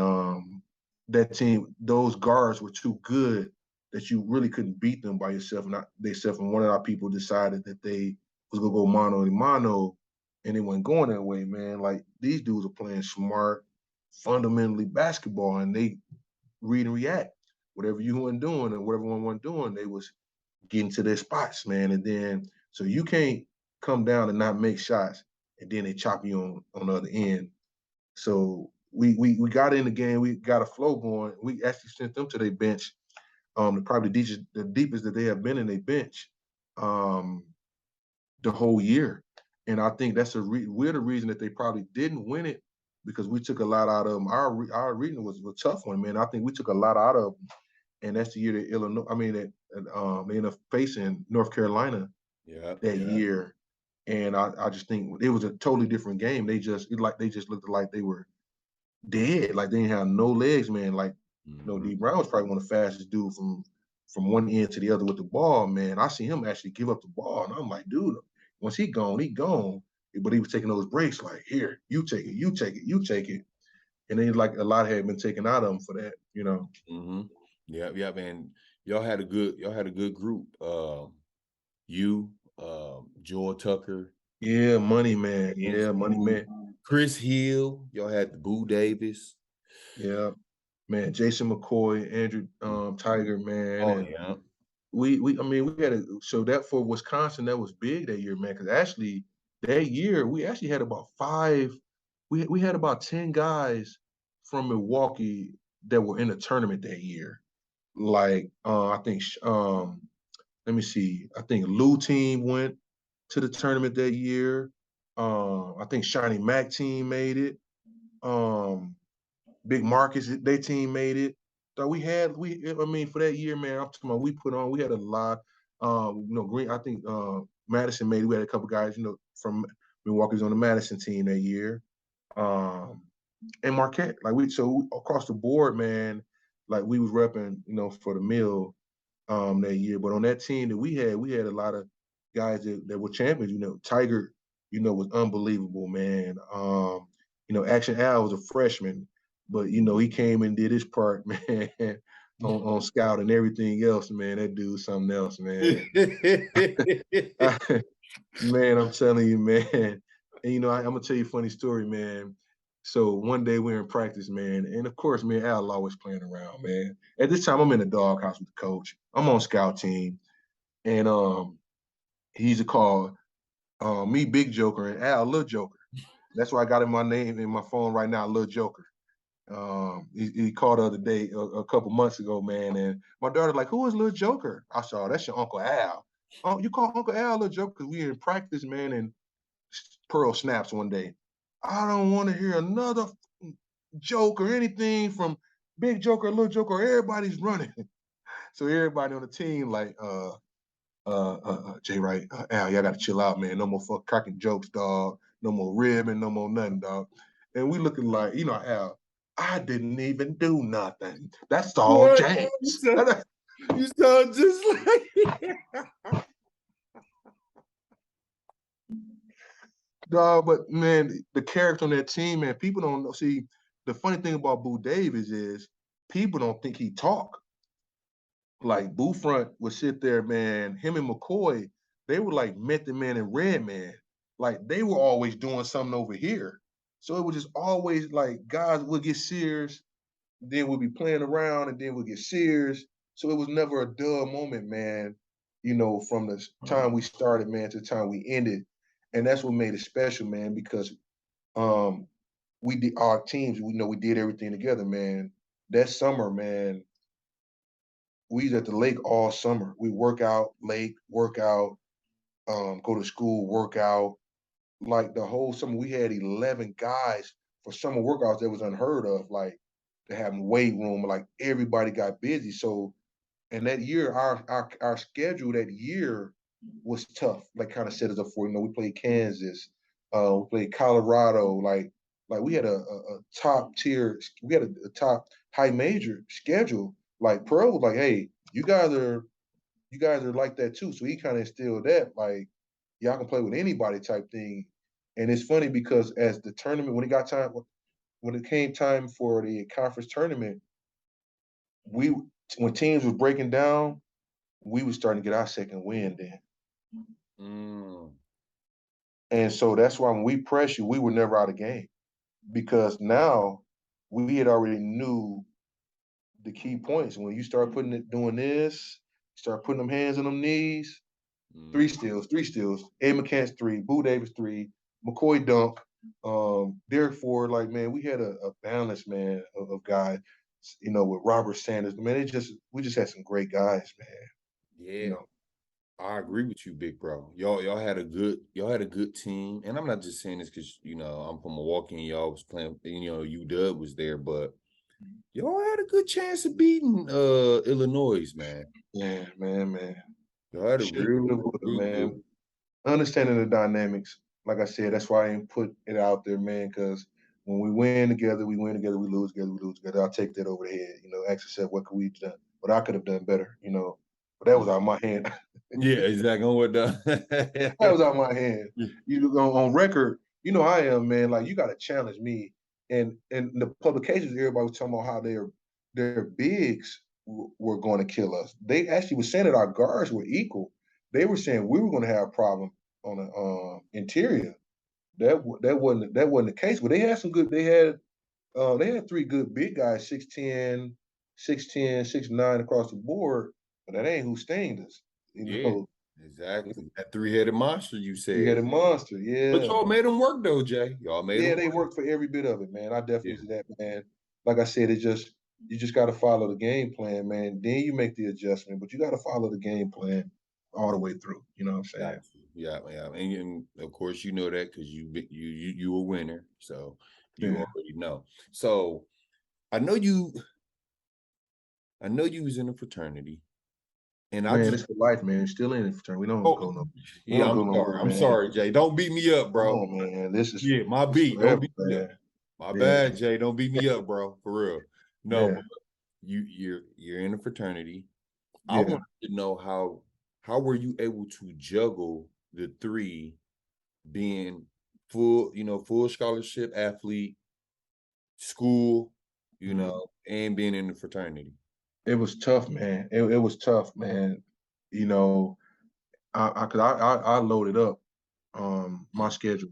that team, those guards were too good that you really couldn't beat them by yourself. Not themselves. And one of our people decided that they was gonna go mano a mano, and it wasn't going that way, man. Like these dudes are playing smart, fundamentally basketball, and they read and react. Whatever you weren't doing and whatever one wasn't doing, they was getting to their spots, man. And then so you can't come down and not make shots, and then they chop you on the other end. So we got in the game, we got a flow going. We actually sent them to their bench, probably the deepest that they have been in their bench, the whole year. And I think that's we're the reason that they probably didn't win it because we took a lot out of them. Our reading was a tough one, man. I think we took a lot out of them, and that's the year that Illinois. I mean, that they ended up facing North Carolina that year. And I just think it was a totally different game. They just looked like they were dead, like they didn't have no legs, man. Like, D Brown was probably one of the fastest dudes from one end to the other with the ball, man. I see him actually give up the ball, and I'm like, dude, once he gone, he gone. But he was taking those breaks, like, here, you take it, you take it, you take it. And then like a lot had been taken out of him for that, Yeah, man. Y'all had a good group. Joel Tucker. Yeah, Money Man. Yeah, Money Man. Chris Hill. Y'all had the Boo Davis. Yeah, man. Jason McCoy, Andrew Tiger, man. Oh, and yeah. We had so that for Wisconsin, that was big that year, man. Because actually that year we actually had about we had about 10 guys from Milwaukee that were in the tournament that year. Like I think let me see, I think Lou team went to the tournament that year. I think Shiny Mac team made it. Big Marcus, their team made it. So for that year, man, I'm talking about we had a lot. Green, I think Madison made it. We had a couple guys, from Milwaukee's on the Madison team that year. And Marquette, across the board, man, like we was repping, for the mill that year. But on that team that we had a lot of guys that were champions. Tiger, was unbelievable, man. Action Al was a freshman, but he came and did his part, man, on scout and everything else, man. That dude's something else, man. Man, I'm telling you, man. And I'm gonna tell you a funny story, man. So one day we're in practice, man, and of course, me and Al always playing around, man. At this time, I'm in the doghouse with the coach. I'm on scout team, and he's a call me Big Joker and Al Little Joker. That's why I got in my name in my phone right now, Little Joker. He called the other day, a couple months ago, man, and my daughter like, who is Little Joker? I saw that's your Uncle Al. Oh, you call Uncle Al Little Joker because we in practice, man, and Pearl snaps one day. I don't want to hear another joke or anything from Big Joker, Little Joker. Everybody's running. So everybody on the team like, Jay Wright, Al, y'all got to chill out, man. No more cracking jokes, dog. No more ribbing, no more nothing, dog. And we looking like, Al, I didn't even do nothing. That's all James. You sound just like Dog, but man, the character on that team, man, people don't know. See, the funny thing about Boo Davis is people don't think he talk. Like Boo Front would sit there, man. Him and McCoy, they were like Method Man and Red Man. Like they were always doing something over here. So it was just always like guys would get serious, then we'd be playing around, and then we'd get serious. So it was never a dull moment, man. You know, from the time we started, man, to the time we ended, and that's what made it special, man. Because we did our teams. We did everything together, man. That summer, man, we was at the lake all summer. We work out, lake, work out, go to school, work out. Like the whole summer, we had 11 guys for summer workouts that was unheard of. Like to have weight room, like everybody got busy. So, and that year, our schedule that year was tough. Like kind of set us up for. We played Kansas, we played Colorado. Like we had a top tier, we had a top high major schedule. Like Pearl was like, hey, you guys are like that too. So he kind of instilled that, like, y'all can play with anybody type thing. And it's funny because as the tournament, when it came time for the conference tournament, when teams was breaking down, we was starting to get our second win then. And so that's why when we press you, we were never out of game. Because now we had already knew the key points. When you start doing this, start putting them hands on them knees, three steals. A McCants 3, Boo Davis 3, McCoy dunk, Derek Ford. Like, man, we had a balance, man, of guys, with Robert Sanders. Man, we just had some great guys, man. Yeah. I agree with you, big bro. Y'all had a good team. And I'm not just saying this because I'm from Milwaukee and y'all was playing, UW was there, but y'all had a good chance of beating Illinois, man. Yeah, man. Y'all had a real man. good. Understanding the dynamics, like I said, that's why I didn't put it out there, man, because when we win together, we win together, we lose together, we lose together. I'll take that over the head. Ask yourself, what could we have done? What I could have done better, But that was out of my hand. Yeah, exactly. That was out of my hand. On record, I am, man. Like, you got to challenge me. And the publications, everybody was talking about how their bigs were going to kill us. They actually were saying that our guards were equal. They were saying we were going to have a problem on the interior. That wasn't the case. But they had some good. They had 3 good big guys, 6'10", 6'10", 6'9" across the board. But that ain't who stained us. Exactly. That 3-headed monster you said. 3-headed monster, yeah. But y'all made them work though, Jay. Y'all made them work. They worked for every bit of it, man. I definitely see that, man. Like I said, you just got to follow the game plan, man. Then you make the adjustment, but you got to follow the game plan all the way through. You know what I'm saying? Yeah. And of course, you know that because you a winner, so you already know. So I know you was in a fraternity. And man, it's for life, man. Still in the fraternity. We don't go no. Yeah, I'm sorry, Jay. Don't beat me up, bro. Oh man, this is my beat. Forever, don't beat me up. My bad, Jay. Don't beat me up, bro. For real. No, but you're in a fraternity. I wanted to know how were you able to juggle the 3 being full scholarship athlete, school, and being in the fraternity. It was tough, man. It was tough, man. I loaded up my schedule,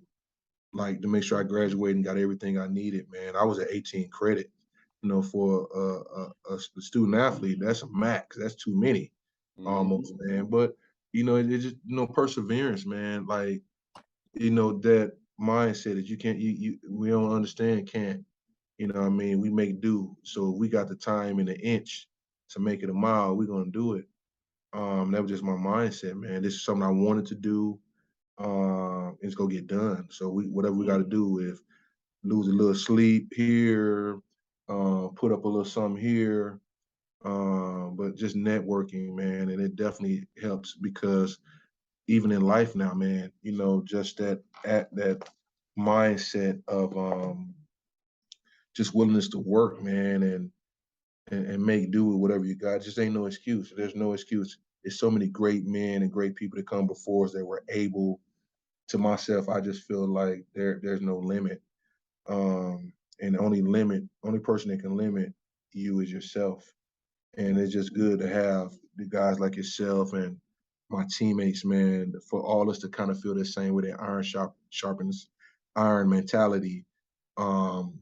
like, to make sure I graduated and got everything I needed, man. I was at 18 credit, for a student athlete. That's a max. That's too many, almost, man. But it's just perseverance, man. Like, that mindset that you can't, we don't understand, can't. What I mean? We make do. So we got the time in the inch to make it a mile. We're gonna do it. That was just my mindset, man. This is something I wanted to do. It's gonna get done. So whatever we got to do, if lose a little sleep here, put up a little something here, but just networking, man, and it definitely helps because even in life now, man, just that mindset of just willingness to work, man, and make do with whatever you got. Just ain't no excuse. There's no excuse. There's so many great men and great people that come before us that were able. To myself, I just feel like there's no limit. And the only person that can limit you is yourself. And it's just good to have the guys like yourself and my teammates, man, for all us to kind of feel the same way, that iron sharpens iron mentality. Um,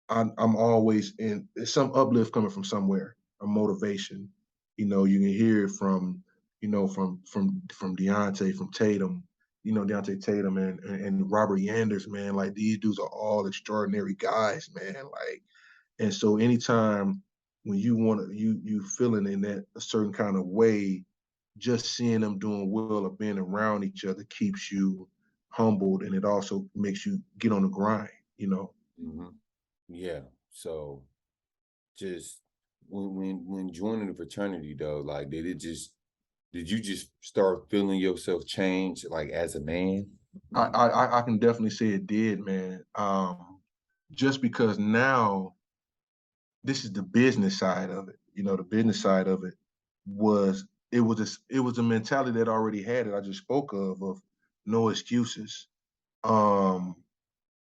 I'm always in some uplift coming from somewhere, a motivation. You know, you can hear it from, from Deontay, from Tatum, Deontay Tatum and Robert Yanders, man. Like, these dudes are all extraordinary guys, man. Like, and so anytime when you feeling in that a certain kind of way, just seeing them doing well or being around each other keeps you humbled, and it also makes you get on the grind, Mm-hmm. Yeah. So just when joining the fraternity though, like did you just start feeling yourself change like as a man? I can definitely say it did, man. Just because now this is the business side of it. The business side of it was it was a mentality that I already had, that I just spoke of no excuses, um,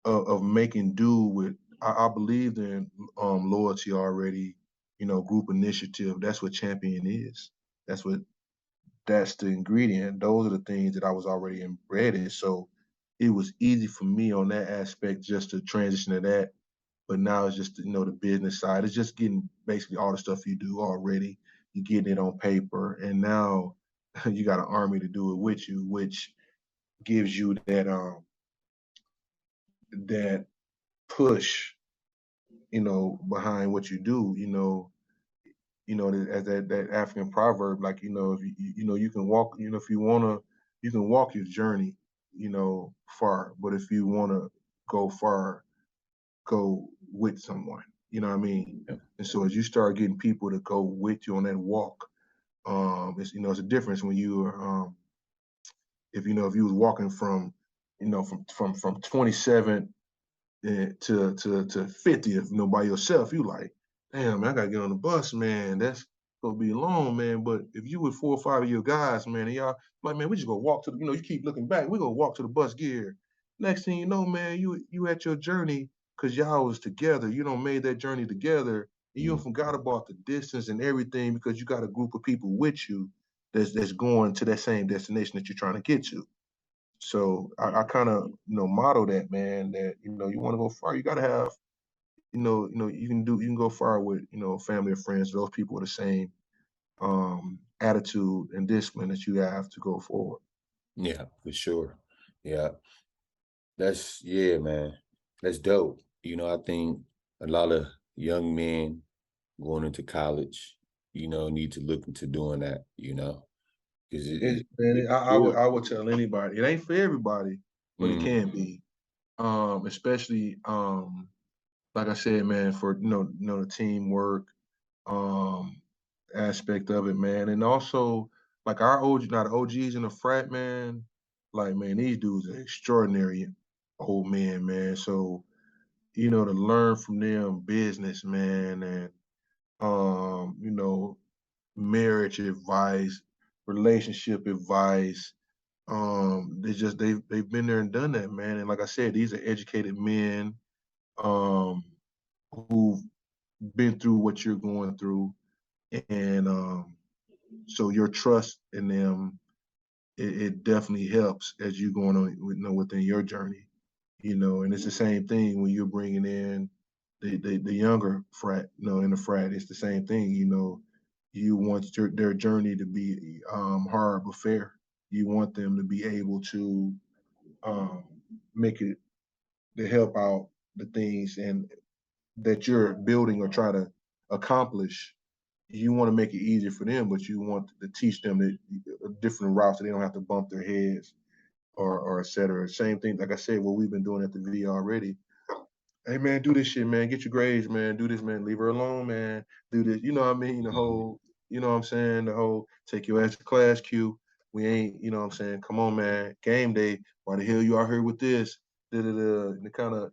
of making do with. I believed in loyalty already, group initiative. That's what champion is. That's what that's the ingredient. Those are the things that I was already embedded in. So it was easy for me on that aspect just to transition to that. But now it's just, the business side. It's just getting basically all the stuff you do already. You're getting it on paper. And now you got an army to do it with you, which gives you that push, behind what you do, as that African proverb, like, if you can walk, if you wanna, you can walk your journey, far. But if you wanna go far, go with someone. You know what I mean? Yeah. And so as you start getting people to go with you on that walk, it's a difference when you are, if you was walking from, from 27 to 50th, by yourself, you like, damn, man, I gotta get on the bus, man. That's gonna be long, man. But if you with 4 or 5 of your guys, man, and y'all like, man, we just gonna walk to the, you keep looking back, we gonna walk to the bus gear. Next thing you know, man, you at your journey because y'all was together. You don't made that journey together. And you forgot about the distance and everything because you got a group of people with you that's going to that same destination that you're trying to get to. So I kind of, model that, man, that, you want to go far, you got to have, you can go far with, family or friends, those people with the same attitude and discipline that you have to go forward. Yeah, for sure. Yeah. Yeah, man. That's dope. I think a lot of young men going into college, need to look into doing that, because I would tell anybody, it ain't for everybody, but it can be, especially, like I said, man, for, the teamwork, aspect of it, man. And also, like, our now the OGs in the frat, man, like, man, these dudes are extraordinary old men, man. So, to learn from them business, man, and marriage advice, relationship advice. They've been there and done that, man. And like I said, these are educated men, um, who've been through what you're going through. And so your trust in them, it definitely helps as you going on, within your journey, and it's the same thing when you're bringing in the younger frat, in the frat. It's the same thing, you want their journey to be hard but fair. You want them to be able to um, make it, to help out the things and that you're building or try to accomplish. You want to make it easier for them, but you want to teach them that different routes so they don't have to bump their heads or et cetera. Same thing, like I said, what we've been doing at the V already. Hey, man, do this shit, man. Get your grades, man. Do this, man. Leave her alone, man. Do this. You know what I mean? The whole, you know what I'm saying? The whole take your ass to class Q. We ain't, you know what I'm saying? Come on, man. Game day. Why the hell you out here with this? Da-da-da. And kind of,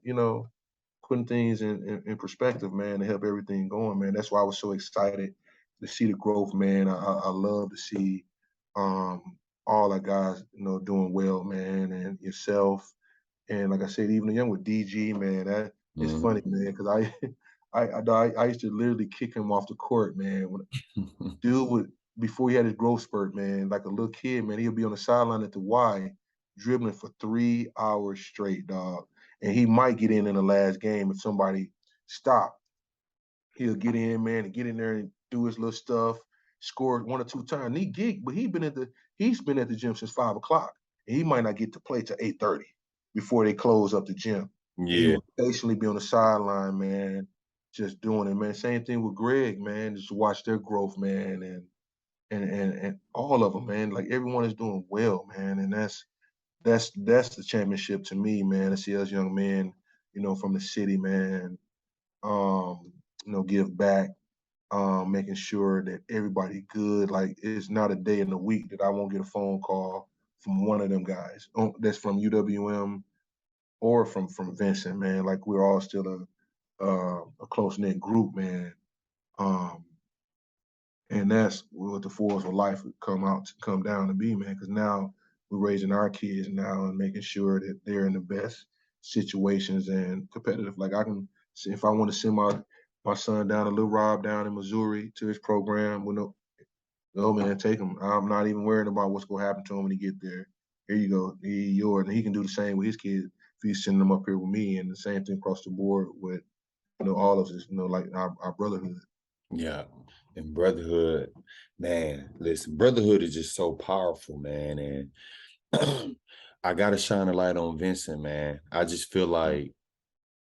putting things in perspective, man, to help everything going, man. That's why I was so excited to see the growth, man. I love to see all our guys, doing well, man, and yourself. And like I said, even the young with DG, man, it's funny, man, because I used to literally kick him off the court, man. When dude would before he had his growth spurt, man, like a little kid, man, he'll be on the sideline at the Y, dribbling for 3 hours straight, dog. And he might get in the last game if somebody stopped. He'll get in, man, and get in there and do his little stuff. Scored 1 or 2 times. He geeked, but he's been at the gym since 5 o'clock, and he might not get to play till 8:30 before they close up the gym. And he Yeah. would patiently be on the sideline, man, just doing it, man. Same thing with Greg, man. Just watch their growth, man, and all of them, man. Like everyone is doing well, man, and that's the championship to me, man. To see us young men, from the city, man, give back, making sure that everybody good. Like it's not a day in the week that I won't get a phone call from one of them guys that's from UWM or from Vincent, man. Like we're all still a close knit group, man. And that's what the force of life would come down to be, man. Because now we're raising our kids now and making sure that they're in the best situations and competitive. Like if I want to send my son down to Little Rob down in Missouri to his program, no man, take him. I'm not even worried about what's gonna happen to him when he get there. Here you go, he's yours, and he can do the same with his kids if he's sending them up here with me, and the same thing across the board with all of us, like our brotherhood. Yeah. And brotherhood, man, listen, brotherhood is just so powerful, man. And I gotta shine a light on Vincent, man. I just feel like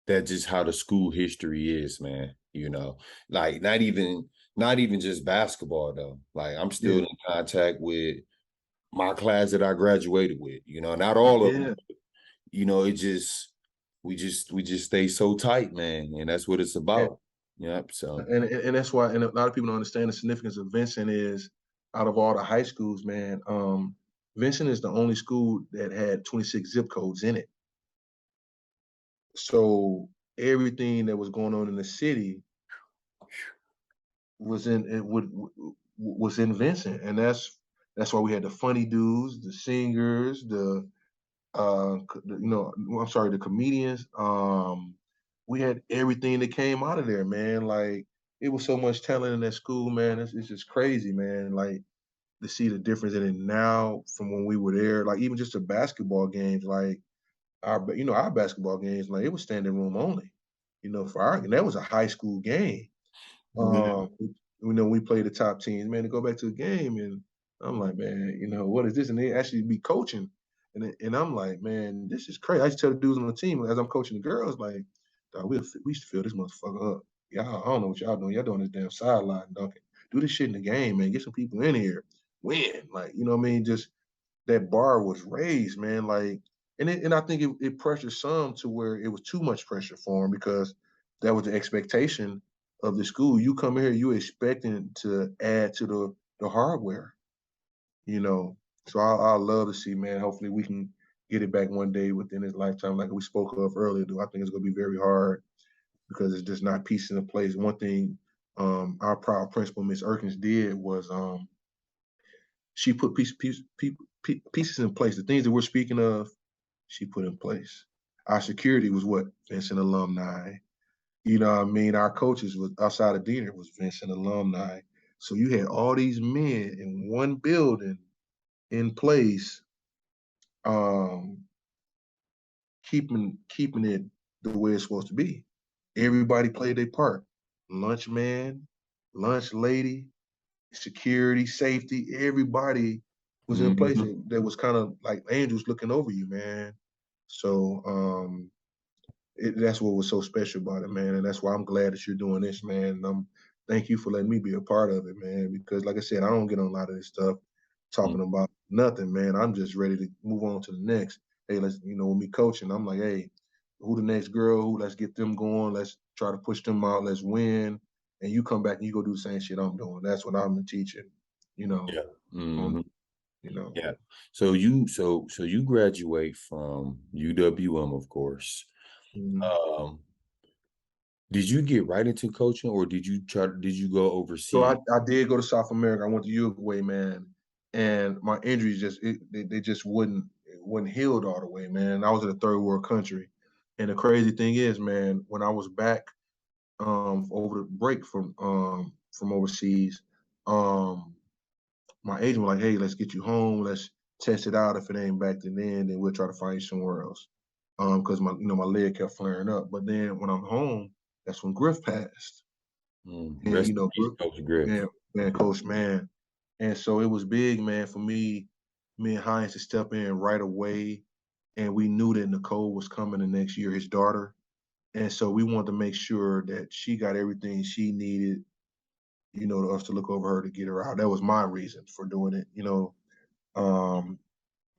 that's just how the school history is, man. Like not even just basketball though. Like I'm still in contact with my class that I graduated with, not all of them. It just we just stay so tight, man. And that's what it's about. Yep. So and that's why, and a lot of people don't understand the significance of Vincent is out of all the high schools, man. Vincent is the only school that had 26 zip codes in it. So everything that was going on in the city was in Vincent, and that's why we had the funny dudes, the singers, the comedians. We had everything that came out of there, man. Like it was so much talent in that school, man. It's just crazy, man. Like to see the difference in it now from when we were there. Like even just the basketball games, like our basketball games, like it was standing room only. And that was a high school game. We play the top teams, man, to go back to the game. And I'm like, man, what is this? And they actually be coaching. And I'm like, man, this is crazy. I used to tell the dudes on the team as I'm coaching the girls, like, we used to fill this motherfucker up. Y'all, I don't know what y'all doing. Y'all doing this damn sideline dunking. Do this shit in the game, man. Get some people in here. Win. Like, you know what I mean? Just that bar was raised, man. Like, and I think it pressured some to where it was too much pressure for them because that was the expectation of the school. You come here, you expecting to add to the hardware, So I love to see, man. Hopefully we can get it back one day within his lifetime, like we spoke of earlier. I think it's going to be very hard because it's just not pieces in place. One thing our proud principal, Miss Erkins, did was she put pieces in place. The things that we're speaking of, she put in place. Our security was what? Vincent alumni. You know what I mean? Our coaches was outside of Diener was Vincent alumni. So you had all these men in one building in place, keeping it the way it's supposed to be. Everybody played their part. Lunch man, lunch lady, security, safety, everybody was in place. That was kind of like angels looking over you, man. So that's what was so special about it, man. And that's why I'm glad that you're doing this, man. And thank you for letting me be a part of it, man. Because like I said, I don't get on a lot of this stuff talking about nothing, man. I'm just ready to move on to the next. Hey, let's, with me coaching, I'm like, hey, who the next girl? Let's get them going. Let's try to push them out. Let's win. And you come back and you go do the same shit I'm doing. That's what I'm teaching, Yeah. Mm-hmm. Yeah. So you graduate from UWM, of course. Did you get right into coaching, or did you go overseas? So I did go to South America. I went to Uruguay, man, and my injuries they just wouldn't healed all the way, man. I was in a third world country, And the crazy thing is, man, when I was back over the break from overseas, my agent was like, "Hey, let's get you home. Let's test it out. If it ain't back then we'll try to find you somewhere else." Because my leg kept flaring up. But then when I'm home, that's when Griff passed. And Rest in peace, Coach Griff. man, Coach, man. And so it was big, man, for me and Hines to step in right away. And we knew that Nicole was coming the next year, his daughter. And so we wanted to make sure that she got everything she needed, to us to look over her to get her out. That was my reason for doing it.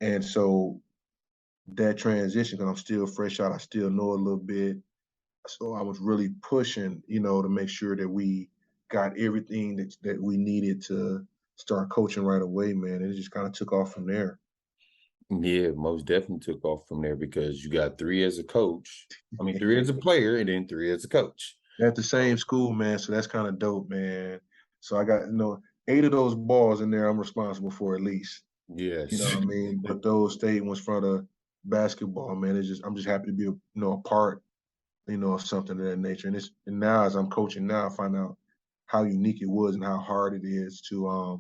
And so that transition, because I'm still fresh out, I still know a little bit. So I was really pushing, to make sure that we got everything that we needed to start coaching right away, man. And it just kind of took off from there. Yeah, most definitely took off from there because you got 3 as a coach. I mean, 3 as a player and then 3 as a coach. At the same school, man. So that's kind of dope, man. So I got, 8 of those balls in there I'm responsible for at least. Yes. You know what I mean? But those stayed ones for the basketball, man. I'm just happy to be a part, of something of that nature. And now as I'm coaching now, I find out how unique it was and how hard it is to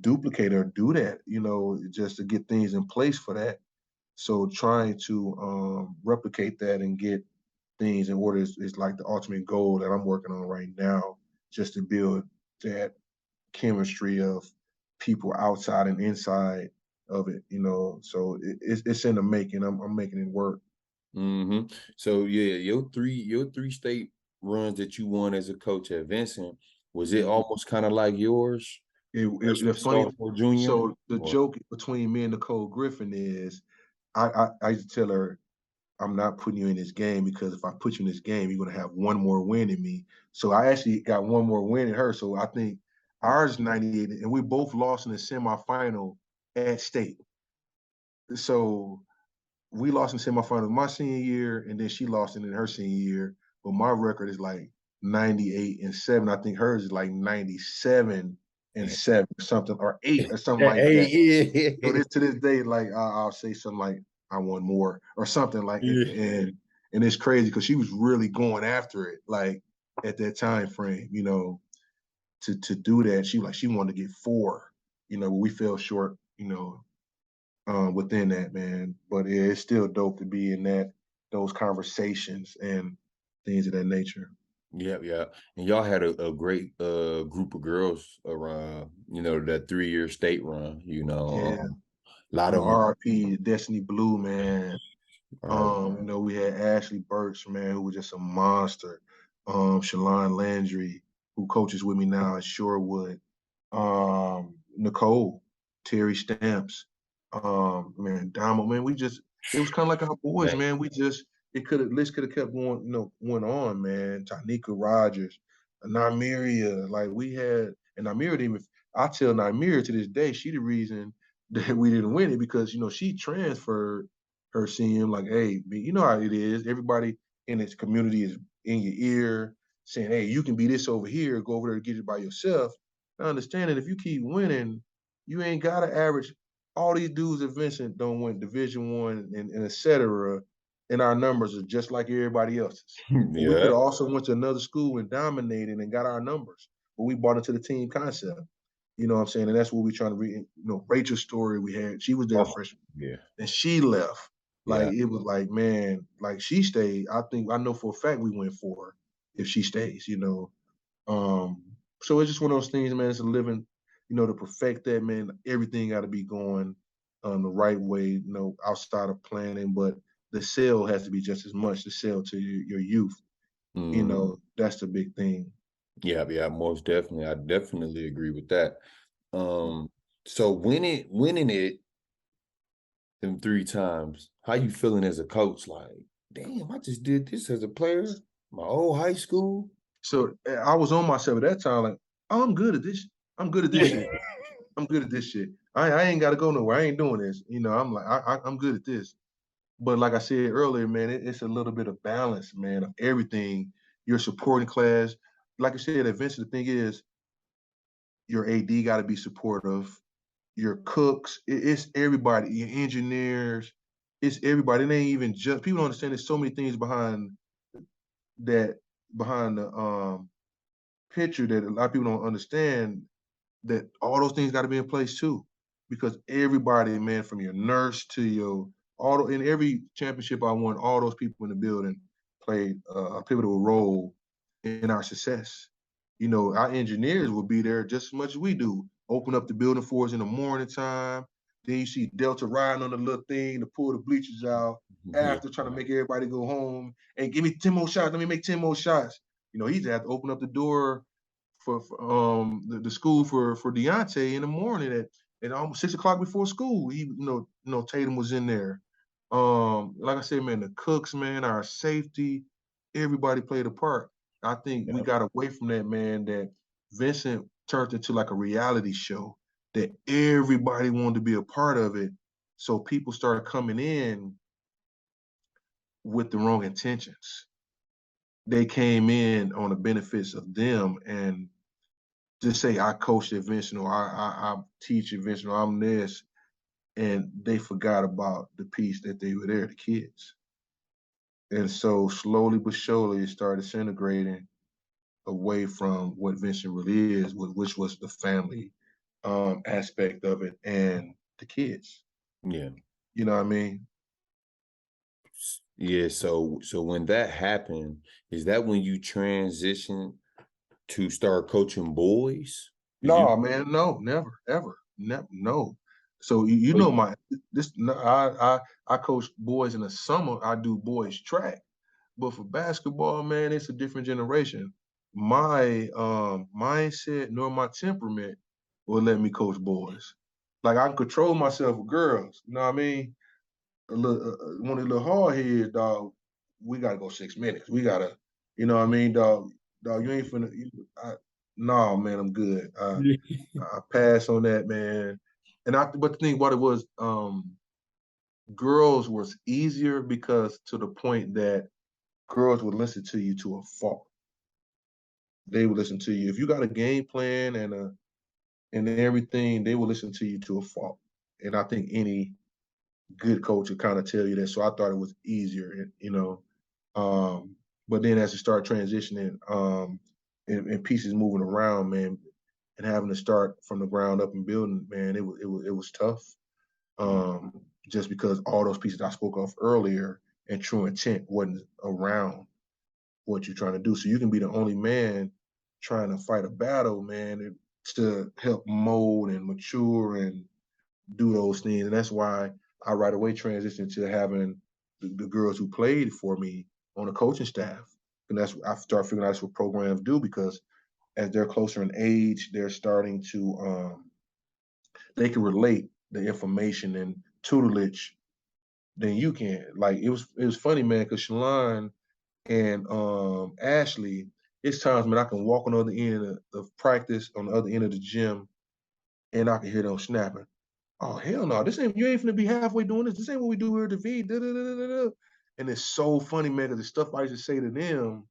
duplicate or do that, just to get things in place for that. So trying to replicate that and get things in order is like the ultimate goal that I'm working on right now, just to build that chemistry of people outside and inside of it, So it's in the making. I'm making it work. So yeah, your three state runs that you won as a coach at Vincent, was it almost kind of like yours? It funny. Sophomore, junior. So the joke between me and Nicole Griffin is, I used to tell her, I'm not putting you in this game because if I put you in this game, you're gonna have one more win in me. So I actually got one more win in her. So I think ours 98, and we both lost in the semifinal at state. So we lost in the semifinal my senior year, and then she lost it in her senior year. But my record is like 98-7. I think hers is like 97-7 or something, or 8 or something like that. Yeah. So to this day, like I'll say something like I won more or something like it. And it's crazy because she was really going after it, like at that time frame, to do that. She wanted to get 4, but we fell short, within that, man. But yeah, it's still dope to be in those conversations and things of that nature. Yeah. And y'all had a great group of girls around, that 3-year state run, Yeah. a lot of them. RIP, Destiny Blue, man. We had Ashley Burks, man, who was just a monster. Shalon Landry, who coaches with me now at Shorewood. Nicole, Terry Stamps, man, Damo, man, it was kind of like our boys, man. List could have kept going, went on, man. Tanika Rogers, Nymeria, like we had, and Nymeria didn't even, I tell Nymeria to this day, she the reason that we didn't win it because, she transferred her seeing like, hey, you know how it is. Everybody in this community is in your ear saying, hey, you can be this over here, go over there and get it by yourself. I understand that if you keep winning, you ain't got to average. All these dudes at Vincent don't win Division I and et cetera, and our numbers are just like everybody else's. Yeah. We could have also went to another school and dominated and got our numbers, but we bought into the team concept. You know what I'm saying? And that's what we're trying to read. Rachel's story we had, she was there freshman. Yeah. And she left. Like, it was like, man, like she stayed. I know for a fact we went for her if she stays, So it's just one of those things, man. It's a living, to perfect that, man. Everything got to be going the right way, outside of planning. But the sale has to be just as much the sale to your youth. That's the big thing. Yeah, most definitely. I definitely agree with that. So winning it them 3 times, how you feeling as a coach? Like, damn, I just did this as a player, my old high school. So I was on myself at that time, like, oh, I'm good at this. I'm good at this shit. I'm good at this shit. I ain't got to go nowhere. I ain't doing this. I'm like, I'm good at this. But like I said earlier, man, it's a little bit of balance, man, of everything. Your supporting class. Like I said, eventually the thing is, your AD got to be supportive. Your cooks, it's everybody, your engineers, it's everybody. It ain't even just people don't understand. There's so many things behind the picture that a lot of people don't understand. That all those things got to be in place too, because everybody, man, from your nurse to your in every championship I won, all those people in the building played a pivotal role in our success. You know, our engineers will be there just as much as we do. Open up the building for us in the morning time. Then you see Delta riding on the little thing to pull the bleachers out after trying to make everybody go home and give me 10 more shots. Let me make 10 more shots. You know, he's had to open up the door for the school for Deontay in the morning at almost 6 o'clock before school. He, Tatum was in there. Like I said, man, the cooks, man, our safety, everybody played a part. I think we got away from that, man, that Vincent turned into like a reality show that everybody wanted to be a part of it. So people started coming in with the wrong intentions. They came in on the benefits of them and just say I coach at Vincent or I teach at Vincent or I'm this, and they forgot about the piece that they were there, the kids. And so slowly but surely it started disintegrating away from what Vincent really is, which was the family aspect of it and the kids. Yeah. You know what I mean? Yeah. So when that happened, is that when you transitioned to start coaching boys? No, man, no, never, ever, no. So you know I coach boys in the summer. I do boys track, but for basketball, man, it's a different generation. My mindset nor my temperament will let me coach boys. Like I can control myself with girls. You know what I mean? One of the little hard heads, dog. We gotta go 6 minutes. We gotta, you know what I mean, dog. Dog, you ain't finna. No, man, I'm good. I pass on that, man. But the thing about it was, girls was easier because to the point that girls would listen to you to a fault. They would listen to you if you got a game plan and everything. They will listen to you to a fault. And I think any good coach would kind of tell you that. So I thought it was easier, but then as it started transitioning, and pieces moving around, man, and having to start from the ground up and building, man, it was tough. Just because all those pieces I spoke of earlier and true intent wasn't around what you're trying to do. So you can be the only man trying to fight a battle, man, to help mold and mature and do those things. And that's why I right away transitioned to having the girls who played for me on the coaching staff. And I started figuring out that's what programs do, because as they're closer in age, they're starting to they can relate the information and tutelage than you can. Like it was funny, man, because Shalon and Ashley, it's times, man, I can walk on the other end of practice, on the other end of the gym, and I can hear them snapping. Oh, hell no, you ain't finna be halfway doing this. This ain't what we do here at the V. Da, da, da, da, da. And it's so funny, man, because the stuff I used to say to them,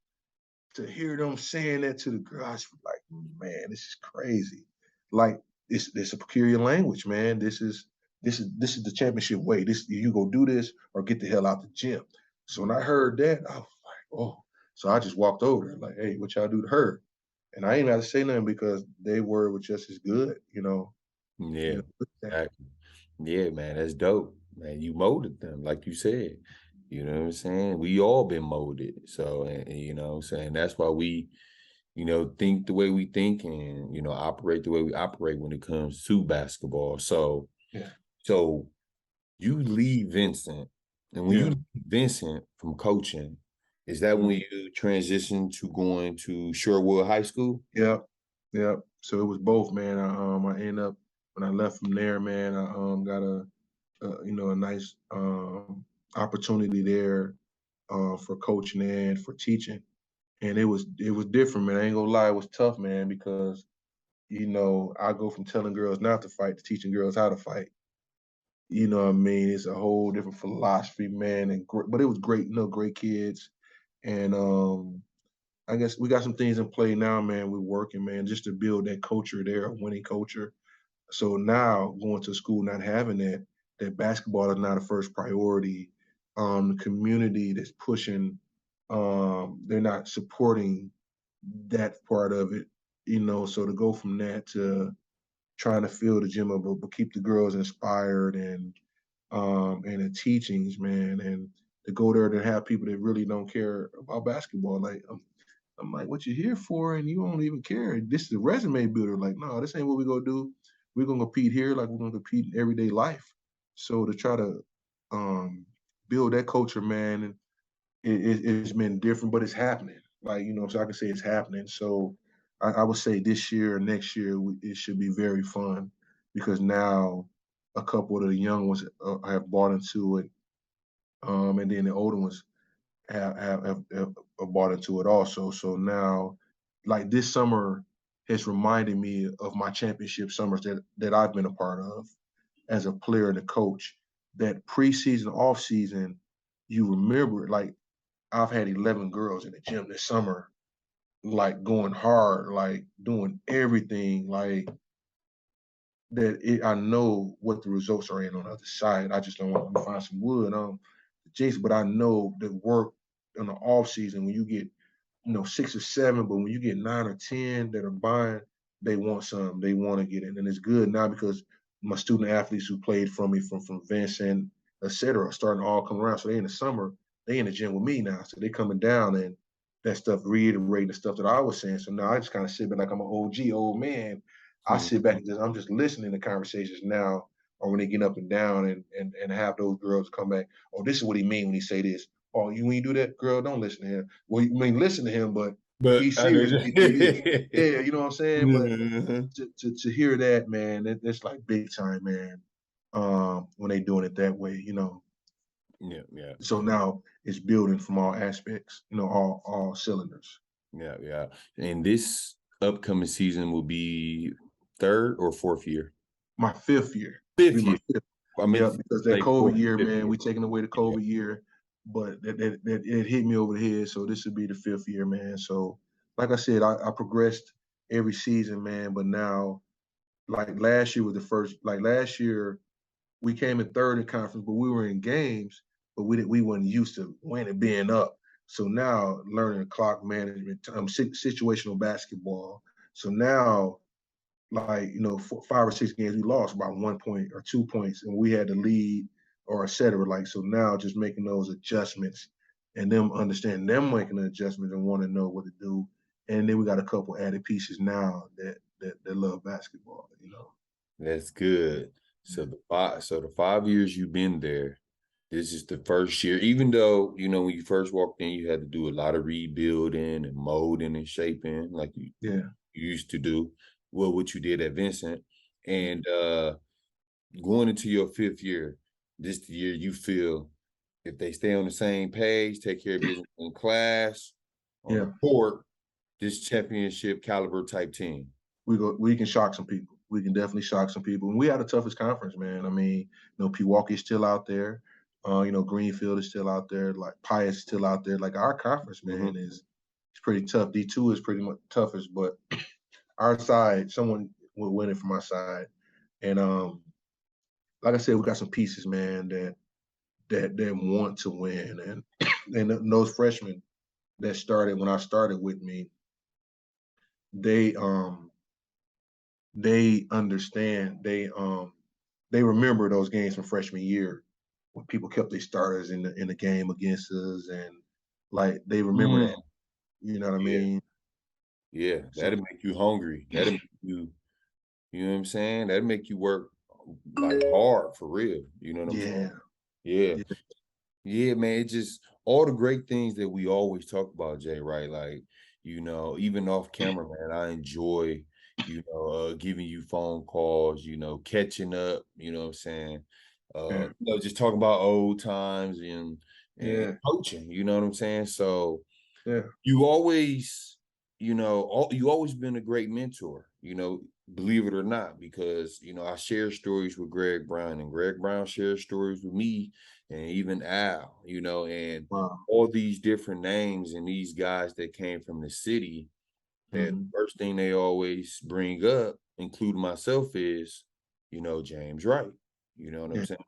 to hear them saying that to the girls, like, man, this is crazy. Like, it's a peculiar language, man. This is the championship way. You go do this or get the hell out the gym. So when I heard that, I was like, oh. So I just walked over there, like, hey, what y'all do to her? And I ain't had to say nothing because they were just as good, Yeah, exactly. Yeah, man, that's dope. Man, you molded them, like you said. You know what I'm saying? We all been molded. So, and you know what I'm saying? That's why we, think the way we think and, operate the way we operate when it comes to basketball. So, yeah. So you leave Vincent, and when you leave Vincent from coaching, is that when you transition to going to Shorewood High School? Yeah. So it was both, man. I ended up, when I left from there, man, I got a nice opportunity there for coaching and for teaching, and it was different, man. I ain't gonna lie, it was tough, man, because I go from telling girls not to fight to teaching girls how to fight. You know what I mean? It's a whole different philosophy, man, but it was great, great kids, and I guess we got some things in play now, man. We're working, man, just to build that culture there, a winning culture. So now going to school, not having that, that basketball is not a first priority. The community that's pushing, they're not supporting that part of it, so to go from that to trying to fill the gym up, but keep the girls inspired and the teachings, man, and to go there to have people that really don't care about basketball. Like I'm like, what you here for? And you don't even care. This is a resume builder. Like, no, this ain't what we gonna do. We're gonna compete here like we're gonna compete in everyday life. So to try to build that culture, man, and it's been different, but it's happening. Like, so I can say it's happening. So I would say this year or next year, it should be very fun because now a couple of the young ones have bought into it. And then the older ones have bought into it also. So now, like this summer has reminded me of my championship summers that I've been a part of as a player and a coach. That preseason, off season, you remember, like I've had 11 girls in the gym this summer, like going hard, like doing everything, like I know what the results are on the other side. I just don't want to find some wood, Jason, but I know the work in the off season when you get, 6 or 7, but when you get 9 or 10 that are buying, they want some, they want to get in. And it's good now because my student athletes who played from me from Vincent, et cetera, are starting to all come around. So they in the summer, they in the gym with me now. So they coming down and that stuff reiterating the stuff that I was saying. So now I just kind of sit back like I'm an old man. I sit back and I'm just listening to conversations now, or when they get up and down and have those girls come back. Oh, this is what he mean when he say this. Oh, when you do that, girl, don't listen to him. Well, you mean listen to him, but he's serious when he do this. Yeah, you know what I'm saying? But to hear that, man, that's like big time, man. When they doing it that way, Yeah. So now it's building from all aspects, all cylinders. Yeah. And this upcoming season will be 3rd or 4th year? My 5th year. 5th year. I mean, because that COVID year, man, year. we taking away the COVID year, but that it hit me over the head. So this would be the 5th year, man. So like I said, I progressed every season, man. But now, like last year was the first. Like last year, we came in 3rd in conference, but we were in games, but we weren't used to winning, being up. So now learning clock management, situational basketball. So now, like 5 or 6 games we lost by 1 point or 2 points, and we had to lead or et cetera. Like, so now just making those adjustments and them understanding them making the adjustments and want to know what to do. And then we got a couple added pieces now that love basketball. That's good. So the 5 years you've been there, this is the first year. Even though when you first walked in, you had to do a lot of rebuilding and molding and shaping, like you used to do. Well, what you did at Vincent, and going into your 5th year, this the year you feel if they stay on the same page, take care of business in class, on the court, this championship caliber type team. We can shock some people. We can definitely shock some people. And we had the toughest conference, man. I mean, Milwaukee's still out there. Greenfield is still out there. Like Pius is still out there. Like our conference, man, is pretty tough. D2 is pretty much toughest, but our side, someone will win it from our side. And like I said, we got some pieces, man, that want to win. And those freshmen that started when I started with me, they understand, they remember those games from freshman year when people kept their starters in the game against us, and like they remember that. You know what I mean? Yeah, that'll make you hungry. That'll make you, you know what I'm saying? That'll make you work like hard for real. You know what I'm saying? Yeah, man. It's just all the great things that we always talk about, Jay, right? Like, even off camera, man, I enjoy, giving you phone calls, catching up, you know what I'm saying? Just talking about old times and coaching, you know what I'm saying? So you always, you always been a great mentor, believe it or not, because, I share stories with Greg Brown, and Greg Brown shares stories with me, and even Al, and all these different names and these guys that came from the city, that the first thing they always bring up, including myself, is, James Wright. You know what I'm saying?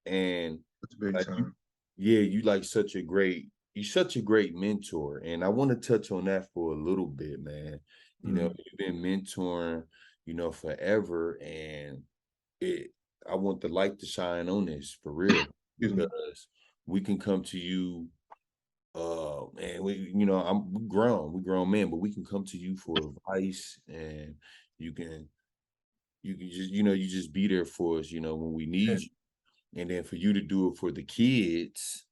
And It's big like time. you like you're such a great mentor. And I want to touch on that for a little bit, man. You know, you've been mentoring, forever, and it I want the light to shine on this for real, because we can come to you, and we're grown men, but we can come to you for advice, and you can just you just be there for us, when we need you. And then for you to do it for the kids,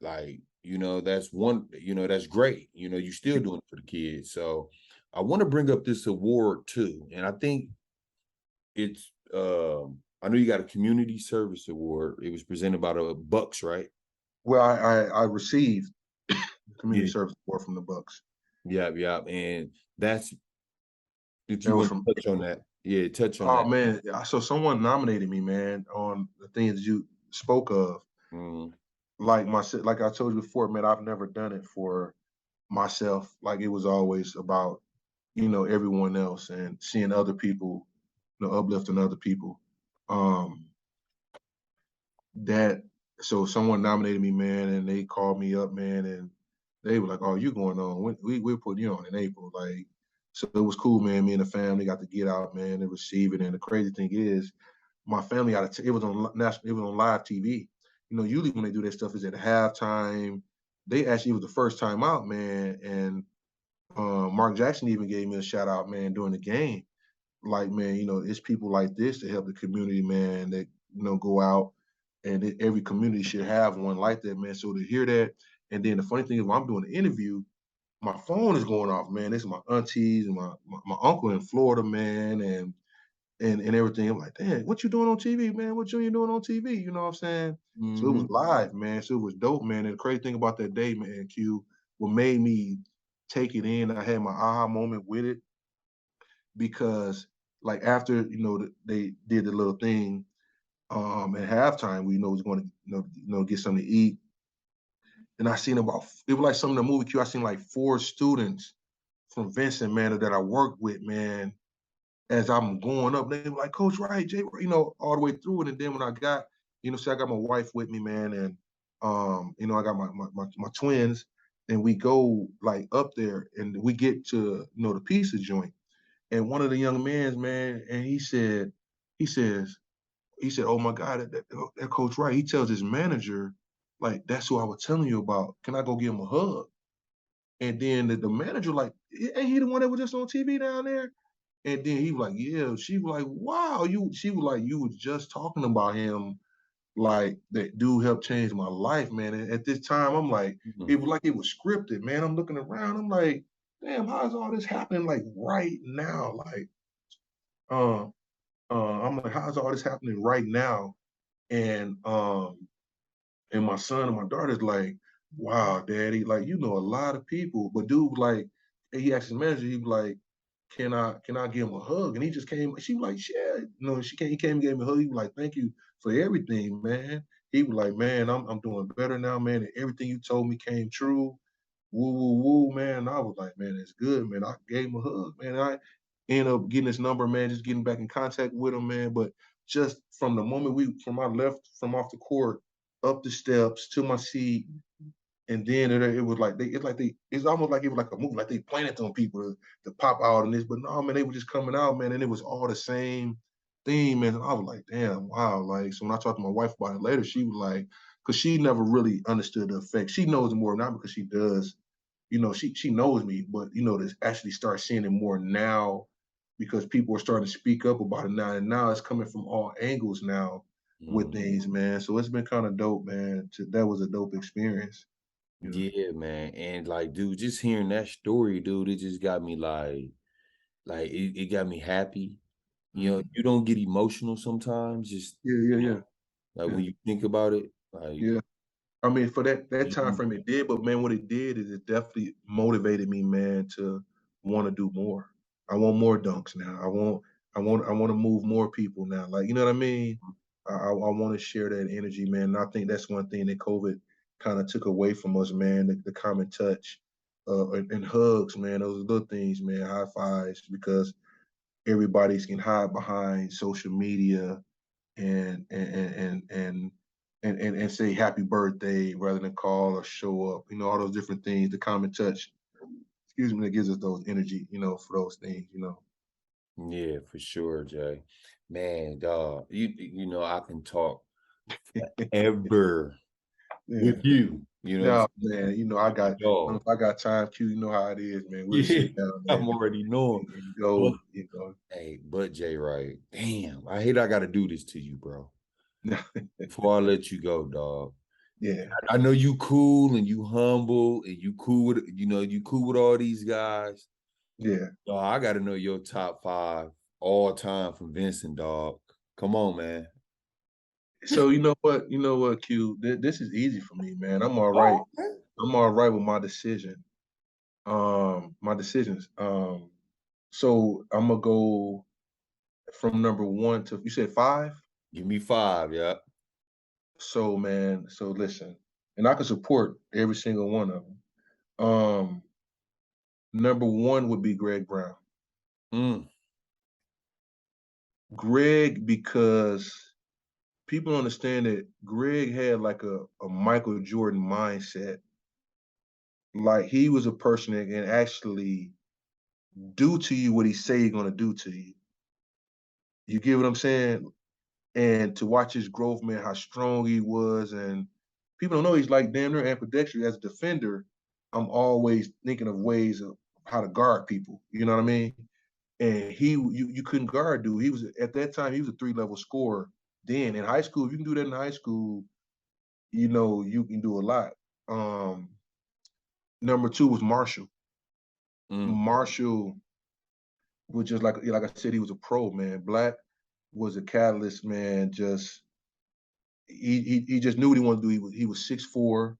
like, that's great. You're still doing it for the kids. So I want to bring up this award too. And I think it's I know you got a community service award. It was presented by the Bucks, right? Well, I received community Yeah. service award from the Bucks. Yeah. And that's, if you That was want from to touch on that. Yeah, touch on Oh that. man, so someone nominated me, man, on the things you spoke of. Mhm. Like like I told you before, man, I've never done it for myself. Like it was always about, everyone else and seeing other people, uplifting other people. Um, that so someone nominated me, man, and they called me up, man, and they were like, "Oh, you going on? We're putting you on in April." Like, so it was cool, man. Me and the family got to get out, man, and receive it. And the crazy thing is, my family it was on national, it was on live TV. Usually when they do that stuff is at halftime. They actually, it was the first time out, man, and Mark Jackson even gave me a shout out, man, during the game. Like, man, it's people like this to help the community, man, that go out, and every community should have one like that, man. So to hear that, and then the funny thing is, when I'm doing the interview, my phone is going off, man. This is my aunties and my uncle in Florida, man, and everything. I'm like, damn, what you doing on TV, man? What you doing on TV? You know what I'm saying? So it was Mhm. live, man. So it was dope, man. And the crazy thing about that day, man, Q, what made me take it in, I had my aha moment with it, because like after, they did the little thing at halftime, we was going to, get something to eat. And I seen it was like some of the movie Q, I seen like 4 students from Vincent, man, that I worked with, man, as I'm going up. They were like, Coach Wright, Jay, all the way through it. And then when I got, so I got my wife with me, man, and I got my twins, and we go like up there, and we get to, the pizza joint. And one of the young men, man, and he says, "Oh my God, that Coach Wright," he tells his manager, like, "That's who I was telling you about. Can I go give him a hug?" And then the manager, like, "Ain't he the one that was just on TV down there?" And then he was like, "Yeah." She was like, "Wow, you." She was like, "You was just talking about him, like that dude helped change my life, man." And at this time, I'm like, it Mhm. was like it was scripted, man. I'm looking around, I'm like, damn, how is all this happening like right now? Like, uh, I'm like, how's all this happening right now? And my son and my daughter's like, wow, daddy, like a lot of people. But dude, like, he asked his manager, he was like, can I give him a hug? And he just came, she was like, yeah, he came and gave me a hug. He was like, thank you for everything, man. He was like, man, I'm doing better now, man. And everything you told me came true. Woo, woo, woo, man. And I was like, man, it's good, man. I gave him a hug, man. And I ended up getting his number, man, just getting back in contact with him, man. But just from the moment from I left from off the court, up the steps to my seat, and then it was like it's almost like it was like a movie, like they planted on people to pop out in this, but no, man, they were just coming out, man, and it was all the same theme, man. And I was like, damn, wow. Like, so when I talked to my wife about it later, she was like, because she never really understood the effect. She knows it more, not because she does, she knows me, but to actually start seeing it more now, because people are starting to speak up about it now, and now it's coming from all angles now with Mhm. things, man. So it's been kind of dope, man. That was a dope experience. Yeah, man. And like, dude, just hearing that story, dude, it just got me like it got me happy. Mhm. You don't get emotional sometimes, just Yeah, yeah, yeah, like yeah, when you think about it, like yeah. I mean, for that time you- frame, it did, but man, what it did is it definitely motivated me, man, to want to do more. I want more dunks now. I want to move more people now. Like, you know what I mean? I want to share that energy, man. And I think that's one thing that COVID kind of took away from us, man. The common touch, and hugs, man. Those little things, man. High fives, because everybody's can hide behind social media and say happy birthday rather than call or show up. You know, all those different things, the common touch, excuse me, that gives us those energy, you know, for those things, you know. Yeah, for sure, Jay. Man, dog, you know, I can talk ever Yeah. with you. You know what No, I'm saying? man, you know, I got Dog. if I got time, Q, you know how it is, man. We'll Yeah, sit down, I'm man, already knowing. and But go, you know. hey, but Jay, right? Damn, I hate I gotta do this to you, bro. Before I let you go, dog. Yeah. I know you cool and you humble and you cool with you cool with all these guys. Yeah. Dog, I gotta know your top 5 all time from Vincent, dog. Come on, man. So you know what, Q, this is easy for me, man. I'm all right. Oh, okay. I'm all right with my decision. My decisions. So I'm gonna go from number 1 to, you said 5? Give me 5, yeah. So man, so listen, and I can support every single one of them. Number 1 would be Greg Brown. Mm. Greg, because people understand that Greg had like a Michael Jordan mindset. Like he was a person that can actually do to you what he say he's gonna do to you. You get what I'm saying? And to watch his growth, man, how strong he was, and people don't know he's like damn near ambidextrous as a defender. I'm always thinking of ways of how to guard people. You know what I mean? And you couldn't guard dude. He was at that time he was a 3-level scorer. Then in high school, if you can do that in high school, you know you can do a lot. Um, Number 2 was Marshall. Mm. Marshall was just like I said, he was a pro, man. Black was a catalyst, man. Just he just knew what he wanted to do. He was 6'4".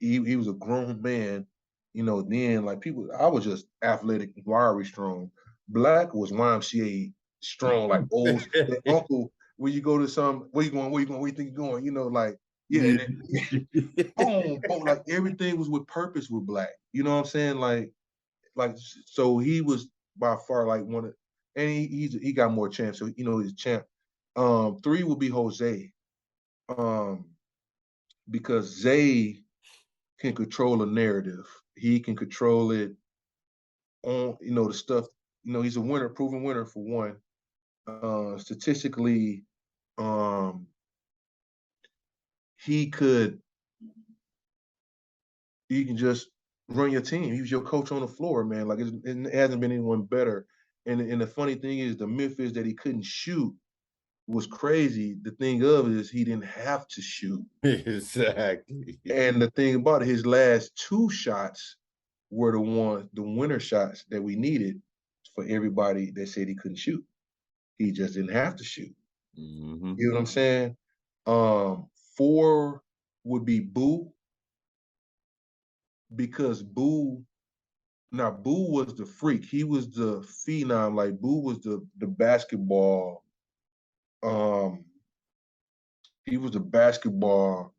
He was a grown man. You know, then like people, I was just athletic, wiry, strong. Black was YMCA strong, like old the uncle. When you go to some, where you going? Where you going? Where you think you're going? You know, like yeah, Yeah. and then, boom, boom, like everything was with purpose with Black. You know what I'm saying? Like so he was by far like one of, and he got more champs. So you know he's a champ. 3 would be Jose, um, because Zay can control a narrative. He can control it on the stuff. You know he's a winner, proven winner for one. Statistically, um, he could he can just run your team. He was your coach on the floor, man. Like it hasn't been anyone better. And the funny thing is, the myth is that he couldn't shoot was crazy. The thing of it is he didn't have to shoot. Exactly. And the thing about it, his last 2 shots were the winner shots that we needed for everybody that said he couldn't shoot. He just didn't have to shoot. Mm-hmm. You know what I'm saying? 4 would be Boo, because Boo was the freak. He was the phenom. Like Boo was the basketball. Um, he was the basketball